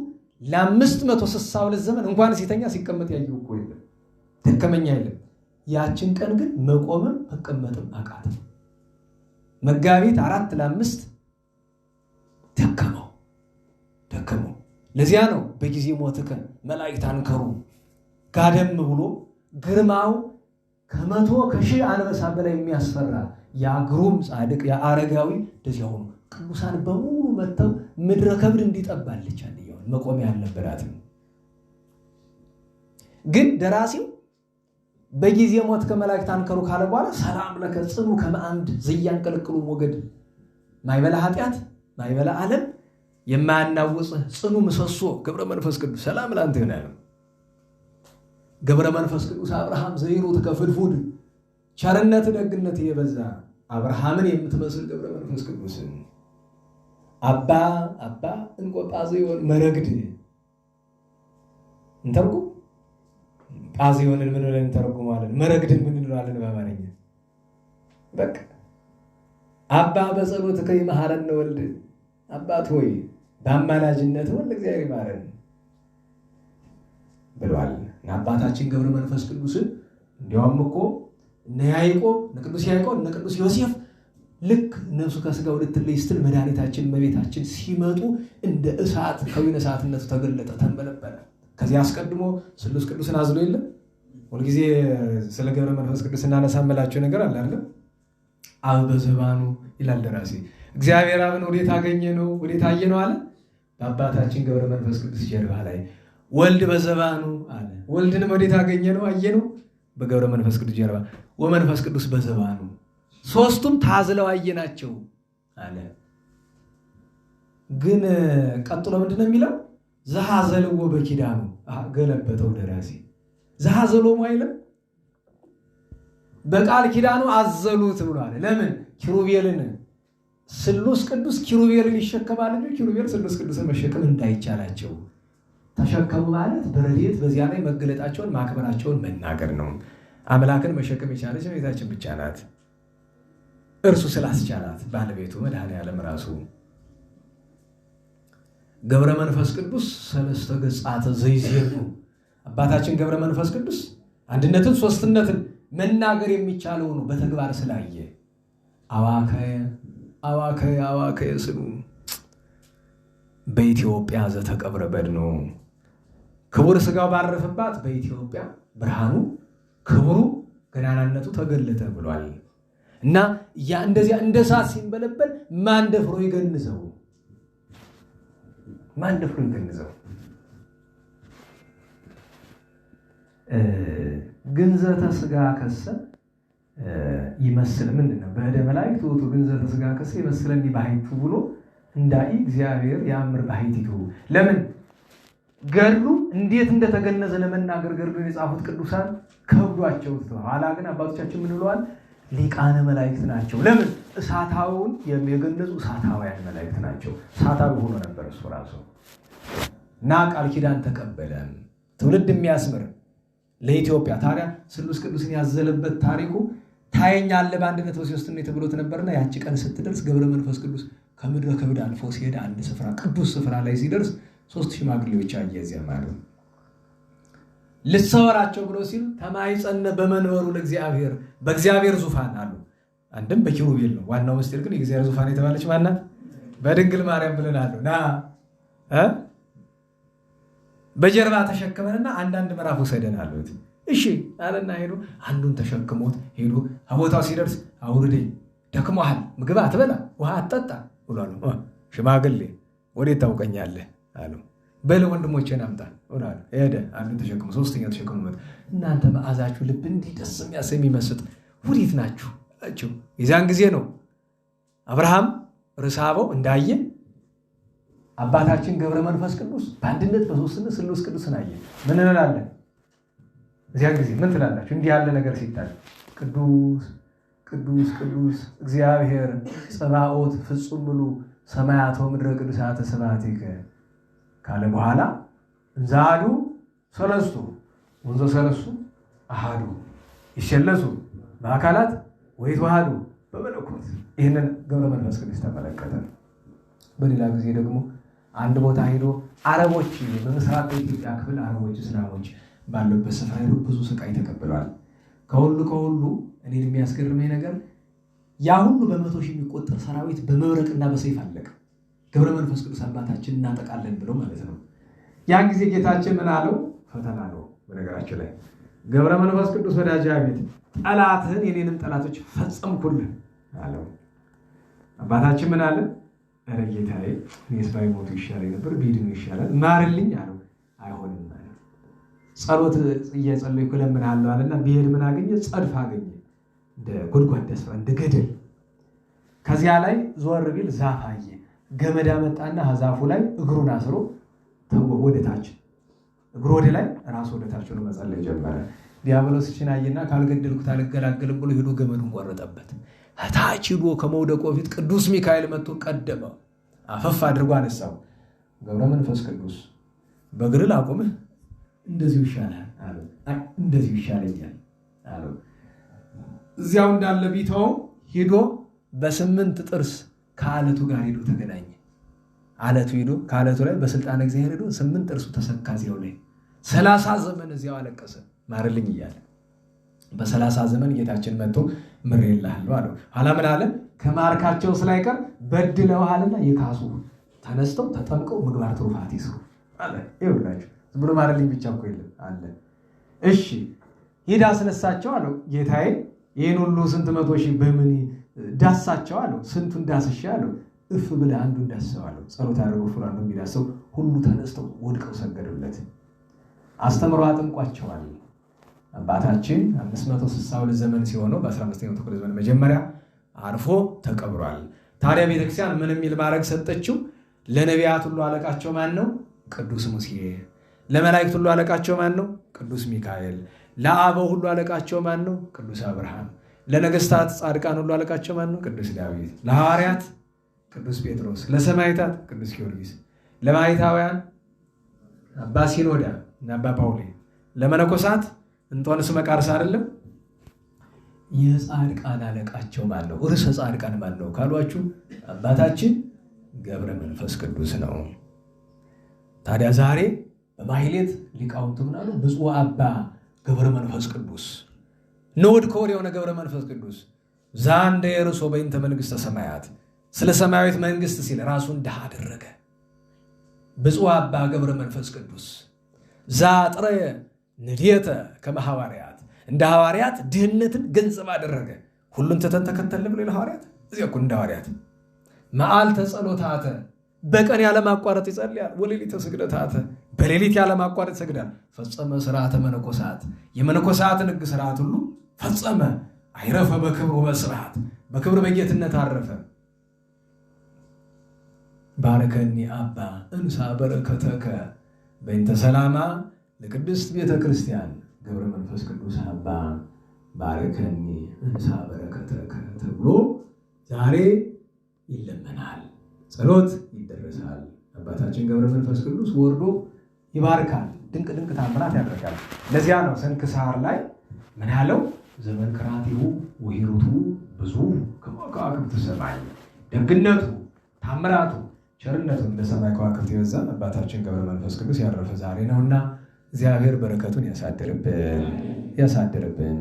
ለ562 ዘመን እንኳን ሲተኛ ሲቀመጥ ያየው እኮ የለም፣ ደከመኛ የለም። ያችን ቀን ግን መቆምም መቀመጥም አቃተው። መጋቢት 4 ለ5 ደከመው። ለዚያ ነው በጊዜ ሞትከ መላእክት አንከሩ፣ ጋደም ብሎ ግርማው ከ100,000 አንበሳ በላይ የሚያስፈራ ያ ግሩም ጻድቅ ያ አረጋዊ እንደዚያ ሆኖ ቅዱሳን በሙሉ መጥተው ምድረ ከብድ እንዲጠባለች አንየውን መቆሚያ አልነበራትም። ግን ደራሲው በጊዜ ሞት ከመላእክት አንከሩ ካለ በኋላ ሰላም ለከ ጽኑ ከመአምድ ዘያንቀለቅሉ ሞገድ ማይበላ ኃጢአት ማይበላ ዓለም የማያናውጽ ጽኑ ምሰሶ ገብረ መንፈስ ቅዱስ ሰላም ላንተ ይሁን። ገብረ መንፈስ ቅዱስ አብርሃም ዘይሩት ከፍድፉድ ቸርነት ደግነት የበዛ አብርሃምን የምትመስል ገብረ መንፈስ ቅዱስ አባ እንቆጳዝዮን መረግድ እንተርጉ ጳዝዮንን ምን ብለን እንተረጉማለን? መረግድን ምን እንላለን በአማርኛ? በቃ አባ በጸሎትከ ይመሐረነ ወልድ፣ አባት ሆይ በአማላጅነት ወልድ እግዚአብሔር ይማረን ብሏል። አባታችን ገብረ መንፈስ ቅዱስን እንዲያውም እኮ እነ ያዕቆብ እነ ቅዱስ ያዕቆብ እነ ቅዱስ ዮሴፍ ልክ ነፍሱ ከስጋው ልትለይ ስትል መድኃኒታችን እመቤታችን ሲመጡ እንደ እሳት ከዊነ እሳትነቱ ተገለጠ፣ ተንበለበለ። ከዚህ አስቀድሞ ስሉስ ቅዱስን አዝሎ የለም። ሁልጊዜ ስለ ገብረ መንፈስ ቅዱስ እናነሳመላቸው ነገር አለ አይደል? አብ በዘባኑ ይላል ደራሲ። እግዚአብሔር አብን ወዴት አገኘ ነው ወዴት አየ ነው አለ? በአባታችን ገብረ መንፈስ ቅዱስ ጀርባ ላይ። ወልድ በዘባኑ አለ። ወልድንም ወዴት አገኘ ነው አየ ነው? በገብረ መንፈስ ቅዱስ ጀርባ። ወመንፈስ ቅዱስ በዘባኑ፣ ሶስቱም ታዝለው አየናቸው አለ። ግን ቀጥሎ ምንድነው የሚለው? ዘሐዘልዎ በኪዳኑ። ገለበጠው ደራሲ። ዘሐዘሎሙ አይልም፣ በቃል ኪዳኑ አዘሉት ብሏል። ለምን? ኪሩቤልን ስሉስ ቅዱስ ኪሩቤልን ይሸከማል እንጂ ኪሩቤል ስሉስ ቅዱስን መሸከም እንዳይቻላቸው ተሸከሙ ማለት በረድኤት በዚያ ላይ መገለጣቸውን ማክበራቸውን መናገር ነው። አምላክን መሸከም የቻለች እመቤታችን ብቻ ናት። እርሱ ስላስቻላት ባለቤቱ መድኃኔዓለም ራሱ። ገብረ መንፈስ ቅዱስ ሰለስተ ገጻተ ዘይዜኑ። አባታችን ገብረ መንፈስ ቅዱስ አንድነትን ሶስትነትን መናገር የሚቻለው ነው በተግባር ስላየ። አዋከየ ስኑ በኢትዮጵያ ዘተቀብረ በድኖ፣ ክቡር ስጋው ባረፈባት በኢትዮጵያ ብርሃኑ ክብሩ ገናናነቱ ተገለጠ ብሏል። እና ያ እንደዚያ እንደ እሳት ሲንበለበል ማን ደፍሮ ይገንዘው? ግንዘተ ስጋ ከሰ ይመስል ምንድነው? በእደ መላእክት ውእቱ ግንዘተ ስጋ ከሰ ይመስለኒ ባሕቲቱ ብሎ እንዳይ እግዚአብሔር ያምር ባሕቲቱ። ለምን ገድሉ እንዴት እንደተገነዘ ለመናገር ገድሉን የጻፉት ቅዱሳን ከብዷቸው ኋላ ግን አባቶቻችን ምን ብለዋል? ሊቃነ መላእክት ናቸው። ለምን? እሳታውን የገነዙ እሳታውያን መላእክት ናቸው። እሳታዊ ሆኖ ነበር እሱ ራሱ እና ቃል ኪዳን ተቀበለ። ትውልድ የሚያስምር ለኢትዮጵያ። ታዲያ ስሉስ ቅዱስን ያዘለበት ታሪኩ ታየኛለህ በአንድነት በሦስትነት ተብሎት ነበርና ያቺ ቀን ስትደርስ ገብረ መንፈስ ቅዱስ ከምድረ ከብድ አልፎ ሲሄድ አንድ ስፍራ ቅዱስ ስፍራ ላይ ሲደርስ 3 ሽማግሌዎች አየ። እዚያ ማለት ልሰወራቸው ብሎ ሲል ተማይጸነ በመንበሩ ለእግዚአብሔር፣ በእግዚአብሔር ዙፋን አሉ። አንድም በኪሩቤል ነው። ዋናው ምስጢር ግን የእግዚአብሔር ዙፋን የተባለች ማናት? በድንግል ማርያም ብለን አሉ። ና በጀርባ ተሸክመንና አንዳንድ ምዕራፍ ወሰደን አሉት። እሺ አለና ሄዶ አንዱን ተሸክሞት ሄዶ ቦታው ሲደርስ አውርደኝ፣ ደክሞሃል፣ ምግብ አትበላ፣ ውሃ አትጠጣ ብሏል። ሽማግሌ ወዴት ታውቀኛለህ አሉ። በል ወንድሞቼን አምጣ ብሏል። ሄደ። አንዱን ተሸክሞ ሶስተኛ ተሸክሞ መጣ። እናንተ መዓዛችሁ ልብ እንዲህ ደስ የሚያሰኝ የሚመስጥ ወዴት ናችሁ አላቸው። የዚያን ጊዜ ነው አብርሃም ርሳበው እንዳየ አባታችን ገብረ መንፈስ ቅዱስ በአንድነት በሦስትነት ስሉስ ቅዱስን አየ። ምን እንላለን? እዚያን ጊዜ ምን ትላላችሁ? እንዲህ ያለ ነገር ሲታይ ቅዱስ ቅዱስ ቅዱስ እግዚአብሔር ጸባኦት ፍጹም ሙሉ ሰማያቶ ምድረ ቅዱሳተ ስብሐቲከ ካለ በኋላ እንዘ አሐዱ ሰለስቱ ወንዘ ሰለስቱ አሐዱ ይሸለሱ በአካላት ወይትወሃዱ በመለኮት ይህንን ገብረ መንፈስ ቅዱስ ተመለከተ። በሌላ ጊዜ ደግሞ አንድ ቦታ ሄዶ አረቦች በምስራቅ ኢትዮጵያ ክፍል አረቦች እስላሞች ባሉበት ስፍራ ሄዶ ብዙ ስቃይ ተቀብለዋል። ከሁሉ እኔን የሚያስገርመኝ ነገር ያ ሁሉ በመቶ ሺህ የሚቆጠር ሰራዊት በመብረቅና በሰይፍ አለቀ። ገብረ መንፈስ ቅዱስ አባታችን እናጠቃለን ብለው ማለት ነው። ያን ጊዜ ጌታችን ምን አለው? ፈተና ነው። በነገራችን ላይ ገብረ መንፈስ ቅዱስ ወዳጅ ቤት ጠላትህን የኔንም ጠላቶች ፈጸምኩልህ አለው። አባታችን ምን አለ? ኧረ ጌታዬ እኔስ ባይሞቱ ይሻለኝ ነበር፣ ቢድኑ ይሻላል፣ ማርልኝ አለው። አይሆንም አለ። ጸሎት እየጸለይኩ እለምንሃለሁ አለና ቢሄድ ምን አገኘ? ጸድፍ አገኘ፣ እንደ ጎድጓዳ ስፍራ እንደ ገደል። ከዚያ ላይ ዞር ቢል ዛፍ አየ። ገመድ አመጣና ዛፉ ላይ እግሩን አስሮ ወደ ታች፣ እግሩ ወደ ላይ ራሱ ወደ ታች ሆኖ መጸለይ ጀመረ። ዲያብሎስ ይህችን አየና ካልገደልኩት አልገላገልም ብሎ ሄዶ ገመዱን ቆረጠበት። ታች ሄዶ ከመውደቁ በፊት ቅዱስ ሚካኤል መጥቶ ቀደመው፣ አፈፍ አድርጎ አነሳው። ገብረ መንፈስ ቅዱስ በእግር ላቁምህ፣ እንደዚሁ ይሻላል አለው። እንደዚሁ ይሻለኛል አለው። እዚያው እንዳለ ቢተው ሄዶ በ8 ጥርስ ከአለቱ ጋር ሄዶ ተገናኘ። አለቱ ሄዶ ከአለቱ ላይ በስልጣነ እግዚአብሔር ሄዶ 8 ጥርሱ ተሰካ። እዚያው ላይ 30 ዘመን እዚያው አለቀሰ ማርልኝ እያለ። በ30 ዘመን ጌታችን መጥቶ ምሬልሃለሁ አለው። ኋላ ምን አለ? ከማርካቸው ስላይቀር በድለውሃልና ይካሱ፣ ተነስተው ተጠምቀው ምግባር ትሩፋት ይስሩ አለ። ይኸውላችሁ ዝም ብሎ ማርልኝ ብቻ እኮ የለም አለ። እሺ ሂድ አስነሳቸው አለው። ጌታዬ ይህን ሁሉ ስንት መቶ ሺህ በምን ዳሳቸው አለው። ስንቱን ዳስሼ አለው። እፍ ብለህ አንዱን ዳስሰው አለው። ጸሎት አድርገው ፍሩ አንዱ የሚዳሰው ሁሉ ተነስተው ወድቀው ሰገዱለት። አስተምሮ አጥምቋቸዋል። አባታችን 562 ዘመን ሲሆነው በ15ኛው ክፍለ ዘመን መጀመሪያ አርፎ ተቀብሯል። ታዲያ ቤተክርስቲያን ምን የሚል ማዕረግ ሰጠችው? ለነቢያት ሁሉ አለቃቸው ማን ነው? ቅዱስ ሙሴ። ለመላእክት ሁሉ አለቃቸው ማን ነው? ቅዱስ ሚካኤል። ለአበው ሁሉ አለቃቸው ማን ነው? ቅዱስ አብርሃም። ለነገስታት ጻድቃን ሁሉ አለቃቸው ማን ነው? ቅዱስ ዳዊት። ለሐዋርያት ቅዱስ ጴጥሮስ። ለሰማዕታት ቅዱስ ጊዮርጊስ። ለባሕታውያን አባ ሲኖዳ እና አባ ጳውሊ። ለመነኮሳት እንጦንስ መቃርስ አይደለም። የጻድቃን አለቃቸው ማን ነው? ርዕሰ ጻድቃን ማን ነው ካሏችሁ አባታችን ገብረ መንፈስ ቅዱስ ነው። ታዲያ ዛሬ በማሕሌት ሊቃውንቱ ምን አሉ? ብፁዕ አባ ገብረ መንፈስ ቅዱስ ንዑድ ክቡር የሆነ ገብረ መንፈስ ቅዱስ ዛንደ የርሶ በእንተ መንግሥተ ሰማያት፣ ስለ ሰማያዊት መንግሥት ሲል ራሱን ድሃ አደረገ። ብፁዕ አባ ገብረ መንፈስ ቅዱስ ዛጥረየ ንድየተ ከመ ሐዋርያት፣ እንደ ሐዋርያት ድህነትን ገንዘብ አደረገ። ሁሉን ትተን ተከተልን ብሎ ለሐዋርያት እዚያ እኮ እንደ ሐዋርያት መዓልተ ጸሎታተ፣ በቀን ያለማቋረጥ ይጸልያል። ወሌሊተ ስግደታተ፣ በሌሊት ያለማቋረጥ ይሰግዳል። ፈጸመ ሥርዓተ መነኮሳት፣ የመነኮሳትን ሕግ ሥርዓት ሁሉ ፈጸመ። አይረፈ በክብር ወበስብሐት፣ በክብር በጌትነት አረፈ። ባረከኒ አባ እንሳ በረከተከ በእንተ ሰላማ ለቅድስት ቤተ ክርስቲያን። ገብረ መንፈስ ቅዱስ አባ ባረከኒ እንሳ በረከተከ ተብሎ ዛሬ ይለመናል፣ ጸሎት ይደረሳል። አባታችን ገብረ መንፈስ ቅዱስ ወርዶ ይባርካል፣ ድንቅ ድንቅ ታምራት ያደርጋል። ለዚያ ነው ስንክሳር ላይ ምን ያለው? ዘመን ክራቲሁ ወሂሩቱ ብዙ ከመከዋክብት ሰማይ፣ ደግነቱ ታምራቱ ቸርነቱ እንደ ሰማይ ከዋክብት የበዛ አባታችን ገብረ መንፈስ ቅዱስ ያረፈ ዛሬ ነውና እግዚአብሔር በረከቱን ያሳድርብን።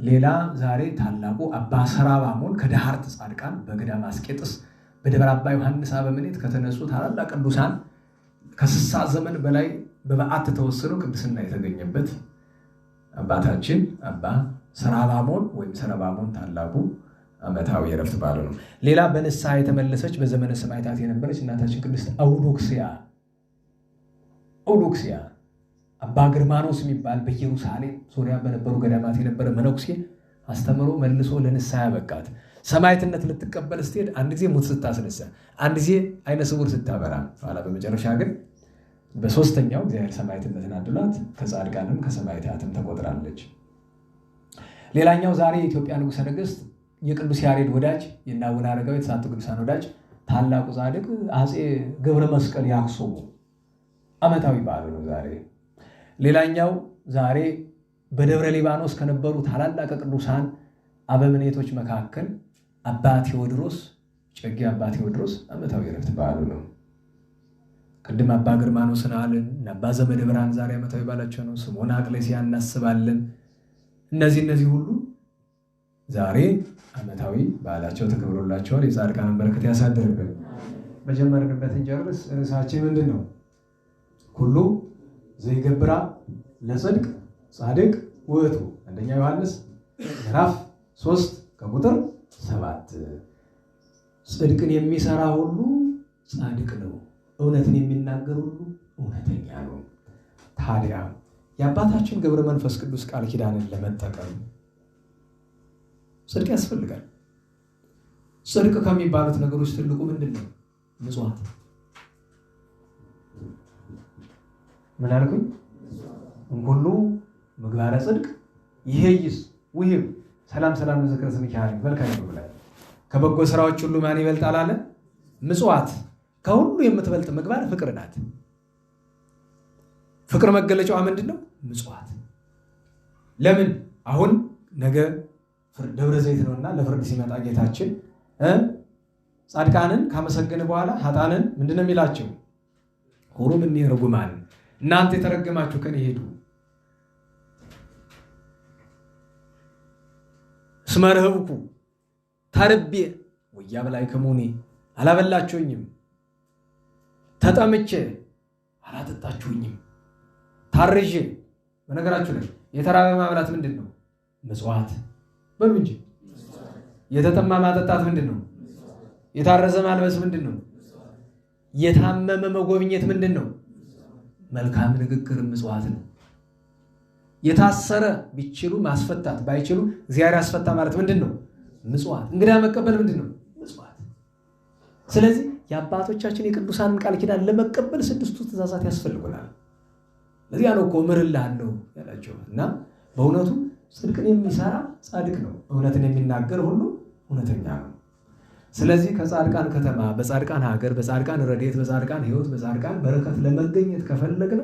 ሌላ ዛሬ ታላቁ አባ ሰራባሞን ከዳህርት ጻድቃን በገዳመ አስቄጥስ በደብረ አባ ዮሐንስ አበምኔት ከተነሱ ታላላቅ ቅዱሳን ከ60 ዘመን በላይ በበዓት ተወስነው ቅድስና የተገኘበት አባታችን አባ ሰራባሞን ወይም ሰረባሞን ታላቁ ዓመታዊ የዕረፍት በዓሉ ነው። ሌላ በንስሐ የተመለሰች በዘመነ ሰማዕታት የነበረች እናታችን ቅድስት አውዶክስያ አባ ግርማኖስ የሚባል በኢየሩሳሌም ሶሪያ በነበሩ ገዳማት የነበረ መነኩሴ አስተምሮ መልሶ ለንስሐ ያበቃት። ሰማዕትነት ልትቀበል ስትሄድ አንድ ጊዜ ሙት ስታስነሳ፣ አንድ ጊዜ አይነ ስውር ስታበራ፣ ኋላ በመጨረሻ ግን በሦስተኛው እግዚአብሔር ሰማዕትነትን አድሏት ከጻድቃንም ከሰማዕታትም ተቆጥራለች። ሌላኛው ዛሬ የኢትዮጵያ ንጉሠ ነገሥት የቅዱስ ያሬድ ወዳጅ የእነ አቡነ አረጋዊ የተስዓቱ ቅዱሳን ወዳጅ ታላቁ ጻድቅ አፄ ገብረ መስቀል ያክሱሙ ዓመታዊ በዓሉ ነው ዛሬ። ሌላኛው ዛሬ በደብረ ሊባኖስ ከነበሩ ታላላቅ ቅዱሳን አበምኔቶች መካከል አባ ቴዎድሮስ ጨጌ አባ ቴዎድሮስ ዓመታዊ ዕረፍት በዓሉ ነው። ቅድም አባ ግርማኖስን አልን። አባ ዘመደ ብርሃን ዛሬ ዓመታዊ በዓላቸው ነው። ስምዖን አቅሌስያ እናስባለን። እነዚህ ሁሉ ዛሬ ዓመታዊ በዓላቸው ተከብሮላቸዋል። የጻድቃንን በረከት ያሳድርብን። በጀመርንበት እንጨርስ። ርዕሳችን ምንድን ነው? ኩሉ ዘይገብራ ለጽድቅ ጻድቅ ውእቱ። አንደኛ ዮሐንስ ምዕራፍ 3 ከቁጥር 7 ጽድቅን የሚሰራ ሁሉ ጻድቅ ነው፣ እውነትን የሚናገር ሁሉ እውነተኛ ነው። ታዲያ የአባታችን ገብረ መንፈስ ቅዱስ ቃል ኪዳንን ለመጠቀም ጽድቅ ያስፈልጋል። ጽድቅ ከሚባሉት ነገሮች ትልቁ ምንድን ነው? ምጽዋት። ምን አልኩኝ? እንኩሉ ምግባረ ጽድቅ ይሄይስ ውሂብ ሰላም ሰላም ለዝክረ ስምከ መልካም ይብላል። ከበጎ ስራዎች ሁሉ ማን ይበልጣል አለ? ምጽዋት። ከሁሉ የምትበልጥ ምግባር ፍቅር ናት። ፍቅር መገለጫዋ ምንድን ነው? ምጽዋት። ለምን? አሁን ነገ ደብረ ዘይት ነውና ለፍርድ ሲመጣ ጌታችን ጻድቃንን ካመሰገነ በኋላ ኃጥአንን ምንድነው የሚላቸው? ሁሩም እኒ ርጉማን፣ እናንተ የተረገማችሁ ከኔ ሄዱ። እስመ ርህብኩ ተርቤ ወያብላዕክሙኒ፣ አላበላችሁኝም፣ ተጠምቼ አላጠጣችሁኝም፣ ታርዤ። በነገራችሁ ላይ የተራበ ማብላት ምንድን ነው? ምጽዋት በሉ እንጂ። የተጠማ ማጠጣት ምንድን ነው? የታረዘ ማልበስ ምንድን ነው? የታመመ መጎብኘት ምንድን ነው? መልካም ንግግር ምጽዋት ነው። የታሰረ ቢችሉ ማስፈታት፣ ባይችሉ እግዚአብሔር ያስፈታ ማለት ምንድን ነው? ምጽዋት። እንግዳ መቀበል ምንድን ነው? ምጽዋት። ስለዚህ የአባቶቻችን የቅዱሳንን ቃል ኪዳን ለመቀበል 6ቱ ትእዛዛት ያስፈልጉናል። ለዚያ ነው እኮ እምርልሃለሁ ያላቸው እና በእውነቱ ጽድቅን የሚሰራ ጻድቅ ነው፣ እውነትን የሚናገር ሁሉ እውነተኛ ነው። ስለዚህ ከጻድቃን ከተማ፣ በጻድቃን ሀገር፣ በጻድቃን ረድኤት፣ በጻድቃን ሕይወት፣ በጻድቃን በረከት ለመገኘት ከፈለግን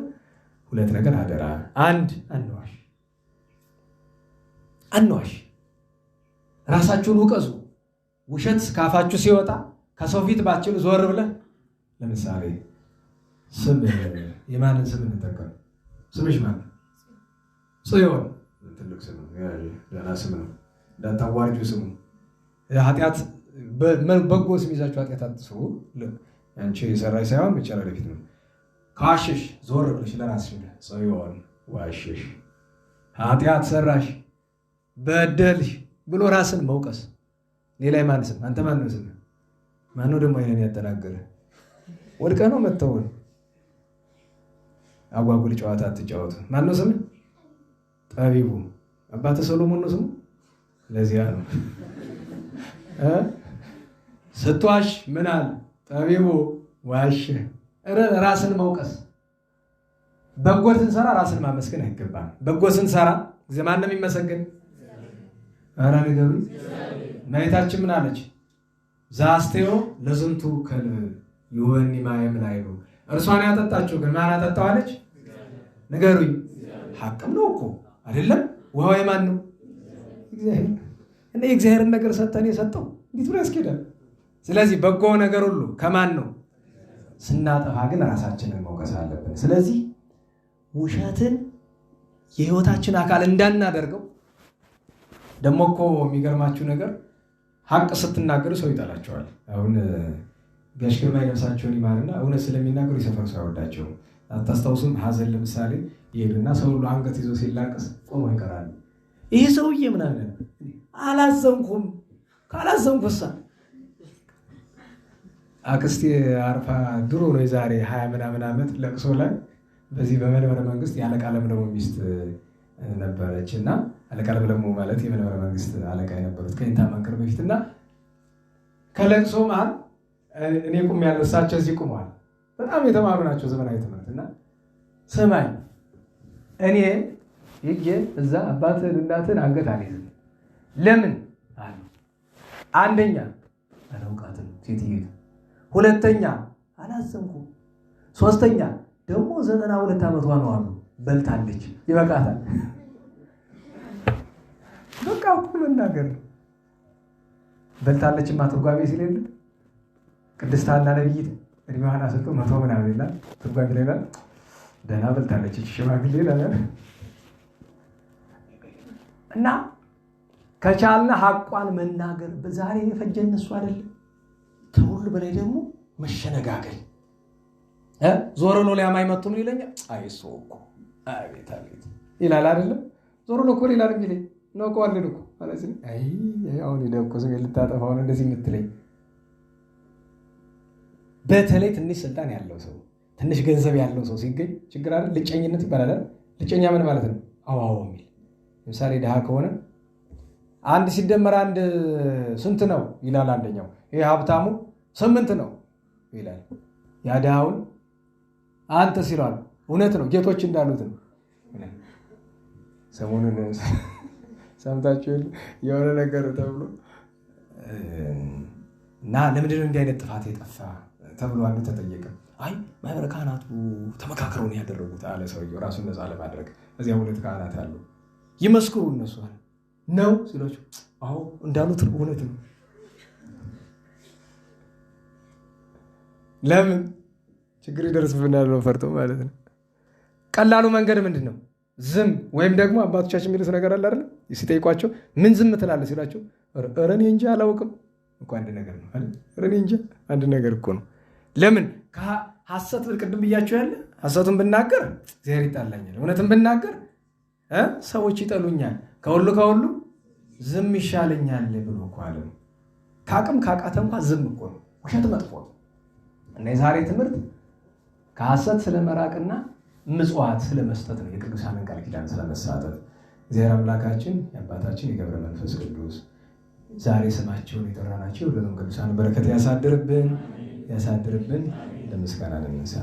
2 ነገር አደራ። 1 አንዋሽ። ራሳችሁን ውቀሱ። ውሸት ካፋችሁ ሲወጣ ከሰው ፊት ባችሉ ዞር ብለህ ለምሳሌ ስም የማንን ስም እንጠቀም? ስምሽ ማን? ጽዮን። ትልቅ ስም ነው፣ ገና ስም ነው። እንዳታዋርጁ ስሙ። ኃጢአት በጎ ስም ይዛችሁ ኃጢአት አትስሩ። አንቺ የሰራሽ ሳይሆን ብቻ ለፊት ነው። ካሽሽ ዞር ብለሽ ለራስሽ ጽዮን ዋሽሽ፣ ኃጢአት ሰራሽ፣ በደልሽ ብሎ ራስን መውቀስ። ሌላ የማን ስም? አንተ ማን ነው ስም? ማን ነው ደግሞ አይነን ያጠናገረ? ወድቀ ነው መተውን። አጓጉል ጨዋታ አትጫወቱ። ማን ነው ስም? ጠቢቡ አባተ ሰሎሞን ነው ስሙ። ለዚያ ነው ስትዋሽ ምን አለ? ጠቢቡ ዋሽ። ራስን መውቀስ። በጎ ስንሰራ ራስን ማመስገን አይገባም። በጎ ስንሰራ ማን ነው የሚመሰገን? ኧረ ንገሩኝ። እመቤታችን ምን አለች? ዛስቴዮ ለዝንቱ ከልብ ይወኒ ማየም ላይ ነው። እርሷን ያጠጣችሁ ግን ማን አጠጣዋለች? ንገሩኝ። ሐቅም ነው እኮ አይደለም? ውሃው የማን ነው? እግዚአብሔር። እኔ የእግዚአብሔርን ነገር ሰጠን የሰጠው እንዴት ብሎ ያስኬዳል? ስለዚህ በጎ ነገር ሁሉ ከማን ነው? ስናጠፋ ግን ራሳችንን መውቀስ አለብን። ስለዚህ ውሸትን የህይወታችን አካል እንዳናደርገው። ደግሞ እኮ የሚገርማችሁ ነገር ሐቅ ስትናገሩ ሰው ይጠላቸዋል። አሁን ጋሽ ግርማ ነፍሳቸውን ይማርና እውነት ስለሚናገሩ የሰፈሩ ሰው አይወዳቸውም። አታስታውሱም? ሀዘን ለምሳሌ ይሄዱና ሰው ሁሉ አንገት ይዞ ሲላቀስ ቆሞ ይቀራሉ። ይሄ ሰውዬ ምናምን አላዘንኩም። ካላዘንኩሳ አክስቴ አርፋ ድሮ ነው የዛሬ 20 ምናምን ዓመት ለቅሶ ላይ በዚህ በመንበረ መንግስት የአለቃ ለምለሙ ሚስት ነበረች እና አለቃ ለምለሙ ማለት የመንበረ መንግስት አለቃ የነበሩት ከኢንታ መንከር በፊትና ከለቅሶ መሀል እኔ ቁም ያለው እሳቸው እዚህ ቁመዋል። በጣም የተማሩ ናቸው ዘመናዊ ትምህርት እና ሰማይ እኔ ይሄ እዛ አባትን እናትን አንገት አልይዝም። ለምን አሉ? አንደኛ አላውቃትም ሴትዬ፣ ሁለተኛ አላዘንኩም፣ ሶስተኛ ደግሞ 92 ዓመቷ ነው አሉ። በልታለች፣ ይበቃታል። በቃ እኮ መናገር። በልታለችማ ትርጓሜ ሲሌለ ቅድስት ሐና ነቢይት እድሜዋን አስልቶ 100 ምናምን ይላል። ትርጓሜ ላይ ይላል ደህና በልታለች ሽማግሌ ነገር እና ከቻልን ሐቋን መናገር በዛሬ የፈጀን እሱ አይደለም። ከሁሉ በላይ ደግሞ መሸነጋገል ዞሮ ነው ሊያማይ መጥቶ ምን ይለኛል? አይ እሱ እኮ አቤት አቤት ይላል አይደለም። ዞሮ ነው እኮ ይላል እንግዲህ ነው እኮ አለን እኮ ማለት ነው። አይ አሁን ይደቆ ስም ልታጠፋው ነው እንደዚህ የምትለኝ። በተለይ ትንሽ ስልጣን ያለው ሰው ትንሽ ገንዘብ ያለው ሰው ሲገኝ ችግር አይደል? ልጨኝነት ይባላል። ልጨኛ ምን ማለት ነው? አዋው የሚል ለምሳሌ ድሃ ከሆነ አንድ ሲደመር አንድ ስንት ነው ይላል አንደኛው። ይሄ ሀብታሙ 8 ነው ይላል። ያ ድሃውን አንተ ሲሏል እውነት ነው ጌቶች እንዳሉት ነው። ሰሞኑን ሰምታችሁ የሆነ ነገር ተብሎ እና ለምንድን ነው እንዲህ አይነት ጥፋት የጠፋ ተብሎ አንዱ ተጠየቀ። አይ ማህበረ ካህናቱ ተመካክረው ነው ያደረጉት አለ ሰውየው ራሱን ነፃ ለማድረግ። እዚያ 2 ካህናት አሉ ይመስክሩ እነሱ አለ ነው ሲሏቸው አዎ እንዳሉት እውነት ነው። ለምን ችግር ይደርስብናል ነው ፈርቶ ማለት ነው። ቀላሉ መንገድ ምንድን ነው? ዝም ወይም ደግሞ አባቶቻችን የሚሉት ነገር አለ አይደል? ሲጠይቋቸው ምን ዝም ትላለህ ሲላቸው ኧረ እኔ እንጃ አላውቅም እኮ አንድ ነገር ነው አይደል? ኧረ እኔ እንጃ አንድ ነገር እኮ ነው። ለምን ሐሰት ቅድም ብያቸው ያለ ሐሰቱን ብናገር እግዚአብሔር ይጣላኛል፣ እውነትን ብናገር ሰዎች ይጠሉኛል፣ ከሁሉ ዝም ይሻለኛል ብሎ እኮ አለ። ከአቅም ካቃተ እንኳን ዝም እኮ ነው። ውሸት መጥፎ ነው። እና የዛሬ ትምህርት ከሐሰት ስለመራቅና ምጽዋት ስለመስጠት ነው። የቅዱሳንን ቃል ኪዳን ስለመሳተፍ እግዚአብሔር አምላካችን የአባታችን የገብረ መንፈስ ቅዱስ ዛሬ ስማቸውን የጠራናቸው ሁሉንም ቅዱሳን በረከት ያሳድርብን። ለምስጋና እንነሳ።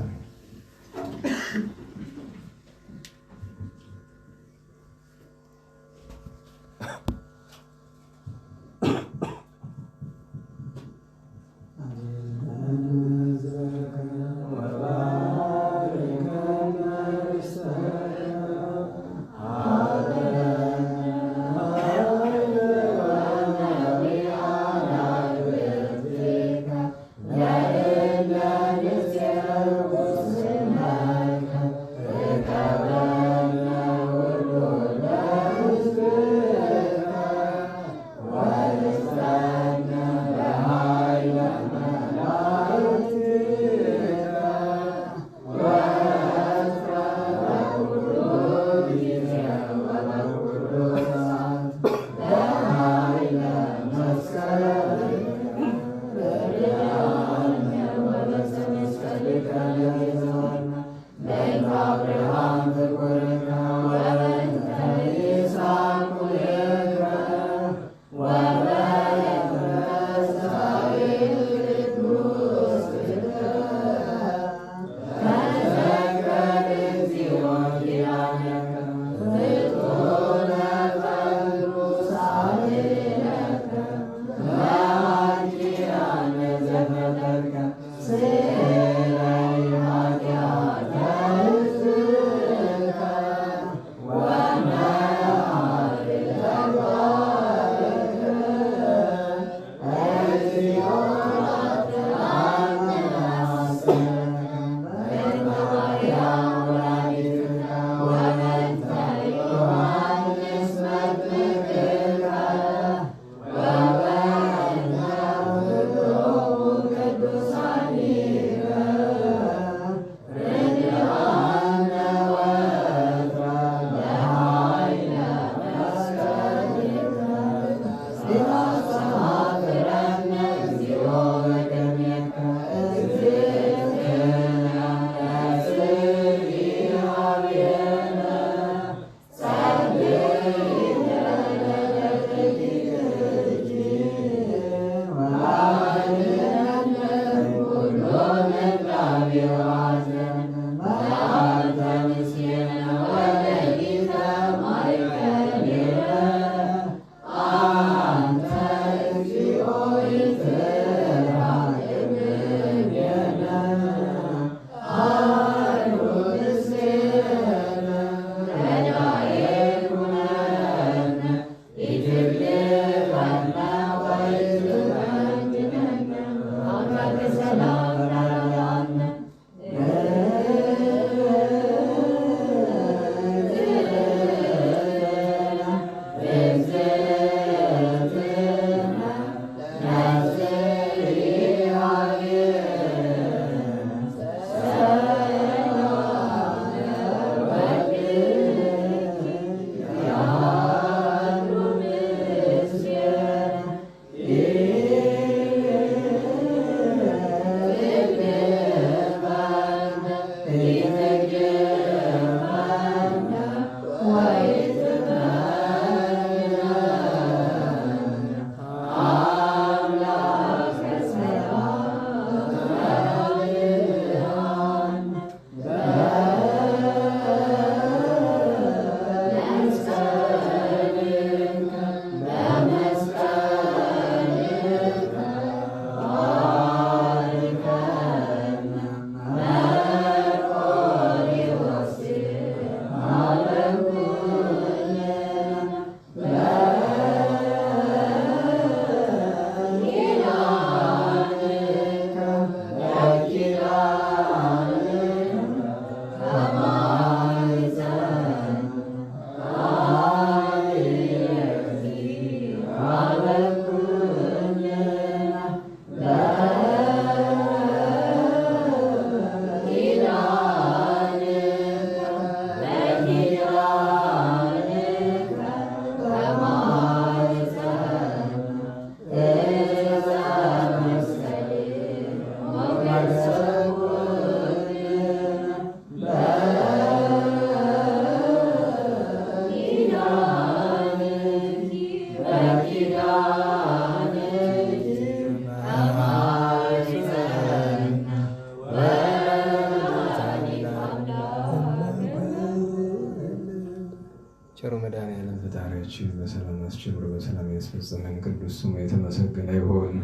ቸሩ መድኃኔዓለም ፈጣሪያችን በሰላም አስጀምሮ በሰላም ያስፈጽመን። ቅዱስ ስሙ የተመሰገነ ይሁን።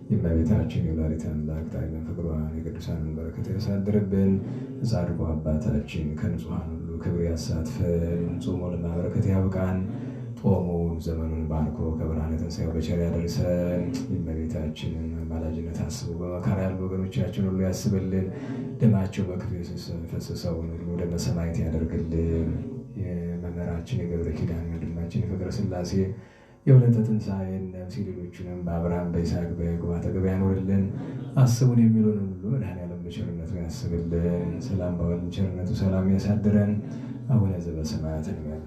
የእመቤታችን የወላዲተ አምላክ ጣዕመ ፍቅሯን የቅዱሳንን በረከት ያሳድርብን። ጻድቁ አባታችን ከንጹሐን ሁሉ ክብር ያሳትፈን። ጾሞ ለማበረከት ያብቃን። ጦሙን ዘመኑን ባርኮ ከብርሃነ ትንሣኤው በቸር ያደርሰን። የእመቤታችንን አማላጅነት አስቡ። በመከራ ያሉ ወገኖቻችን ሁሉ ያስብልን። ደማቸው በክፉ የፈሰሰውን ሁሉ ደመ ሰማዕት ያደርግልን። የመምህራችን የገብረ ኪዳን ወንድማችን የፍቅረ ሥላሴ የሁለተ ትንሣኤን ነፍስ ሌሎቹንም በአብርሃም በይስሐቅ በያዕቆብ አጠገብ ያኖርልን። አስቡን የሚሉን ሁሉ መድኃኔዓለም በቸርነቱ ያስብልን። ሰላም ባወልን ቸርነቱ ሰላም ያሳድረን። አቡነ ዘበሰማያት እንበል።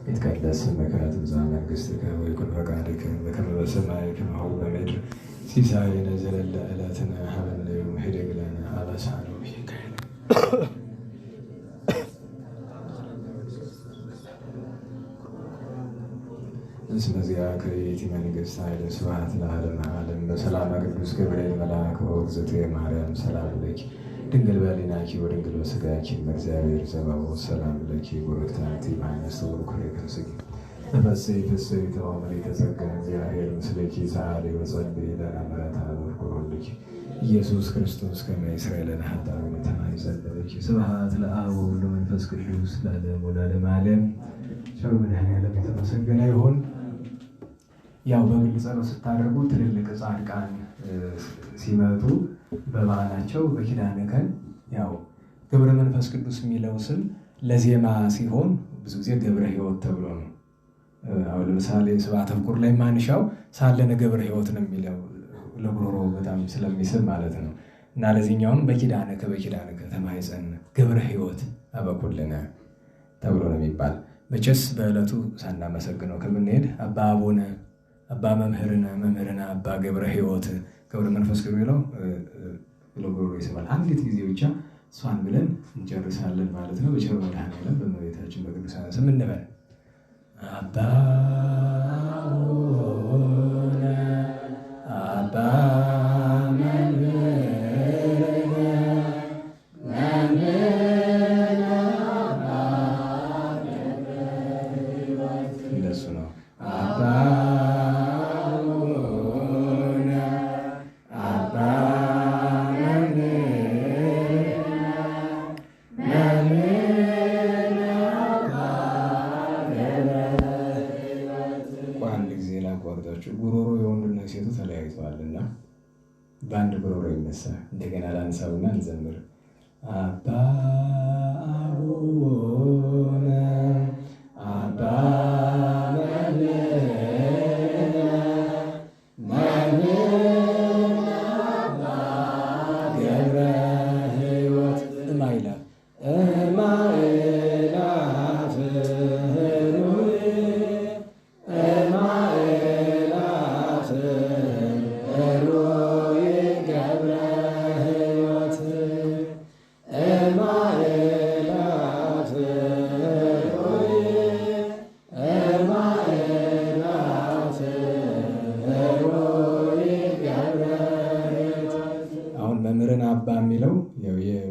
ይትቀደስ ስምከ ትምጻእ መንግሥትከ ወይኩን ፈቃድከ በከመ በሰማይ ከማሁ በምድር ሲሳየነ ዘለለ ዕለትነ ሀበነ ዮም ኅድግ ለነ አበሳነ ወጌጋየነ እስመ ዚአከ ይእቲ መንግሥት ኃይል ስብሐት ለዓለመ ዓለም። በሰላመ ቅዱስ ገብርኤል መልአክ ወእግዝእትየ ማርያም ሰላም ለኪ ድንግል በኅሊናኪ ወድንግል በሥጋኪ እግዚአብሔር ዘባኦት ሰላም ለኪ ቡርክት አንቲ እምአንስት ወቡሩክ ፍሬ ተፈሥሒ ፍሥሕት ወምልዕተ ጸጋ እግዚአብሔር ምስሌኪ ሰአሊ ወጸልዪ ለነ ምሕረተ ወፍቁር ኢየሱስ ክርስቶስ ከመ ይስረይ ለነ ኃጣውኢነ ተማይጸን ለኪ ስብሐት ለአብ ወወልድ ወመንፈስ ቅዱስ ለዓለሙ ለዓለመ ዓለም። ቸሩ መድኃኔዓለም የተመሰገነ ይሁን። ያው በግል ጸሎት ስታደርጉ ትልልቅ ጻድቃን ሲመጡ በበዓላቸው በኪዳነ ቀን ያው ገብረ መንፈስ ቅዱስ የሚለው ስም ለዜማ ሲሆን ብዙ ጊዜ ገብረ ሕይወት ተብሎ ነው። አሁን ለምሳሌ ስብሐተ ፍቁር ላይ ማንሻው ሳለነ ገብረ ሕይወት ነው የሚለው ለጉሮሮ በጣም ስለሚስብ ማለት ነው። እና ለዚህኛውም በኪዳነከ ተማኅፀነ ገብረ ሕይወት አበኩልነ ተብሎ ነው የሚባል። መቼስ በዕለቱ ሳናመሰግነው ከምንሄድ አባ አቡነ አባ መምህርነ አባ ገብረ ሕይወት ገብረ መንፈስ ቅዱስ የሚለው ለጉሮሮ ይስባል። አንዲት ጊዜ ብቻ እሷን ብለን እንጨርሳለን ማለት ነው። በቸሩ መድኃኔዓለም በእመቤታችን በቅዱሳን ስም እንበል። አባ አቡነ አባ እንደሱ ነው። አባ ጉሮሮ የወንዱና የሴቱ ተለያይተዋልና በአንድ ጉሮሮ ይነሳ። እንደገና ላንሳውና እንዘምር። አባ አቡነ አባ ገብረ ሕይወት እማይላፍ መምህርን አባ የሚለው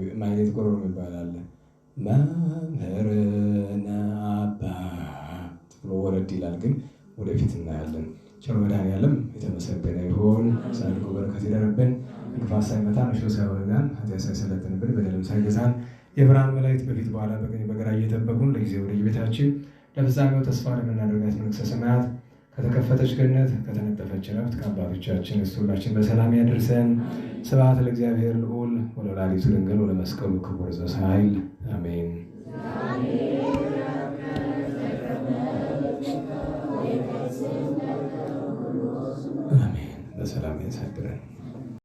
የማይሌት ጉሮሮ ይባላል። መምህርን አባ ብሎ ወረድ ይላል፣ ግን ወደፊት እናያለን። ቸሩ መድኃኔዓለም የተመሰገነ ይሁን። ጻድቁ በረከት ይደርብን። እንቅፋት ሳይመታን እሾህ ሳይወጋን ኃጢአት ሳይሰለጥንብን በደልም ሳይገዛን የብርሃን መላእክት በፊት በኋላ በቀኝ በግራ እየጠበቁን ለጊዜ ወደ ቤታችን ለፍጻሜው ተስፋ ለምናደርጋት መንግሥተ ሰማያት ከተከፈተች ገነት ከተነጠፈች ዕረፍት ከአባቶቻችን እስቲ ሁላችን በሰላም ያደርሰን። ስብሐት ለእግዚአብሔር ልዑል ወለወላዲቱ ድንግል ወለመስቀሉ ክቡር ዘሣህል አሜን። አሜን። በሰላም ያሳድረን።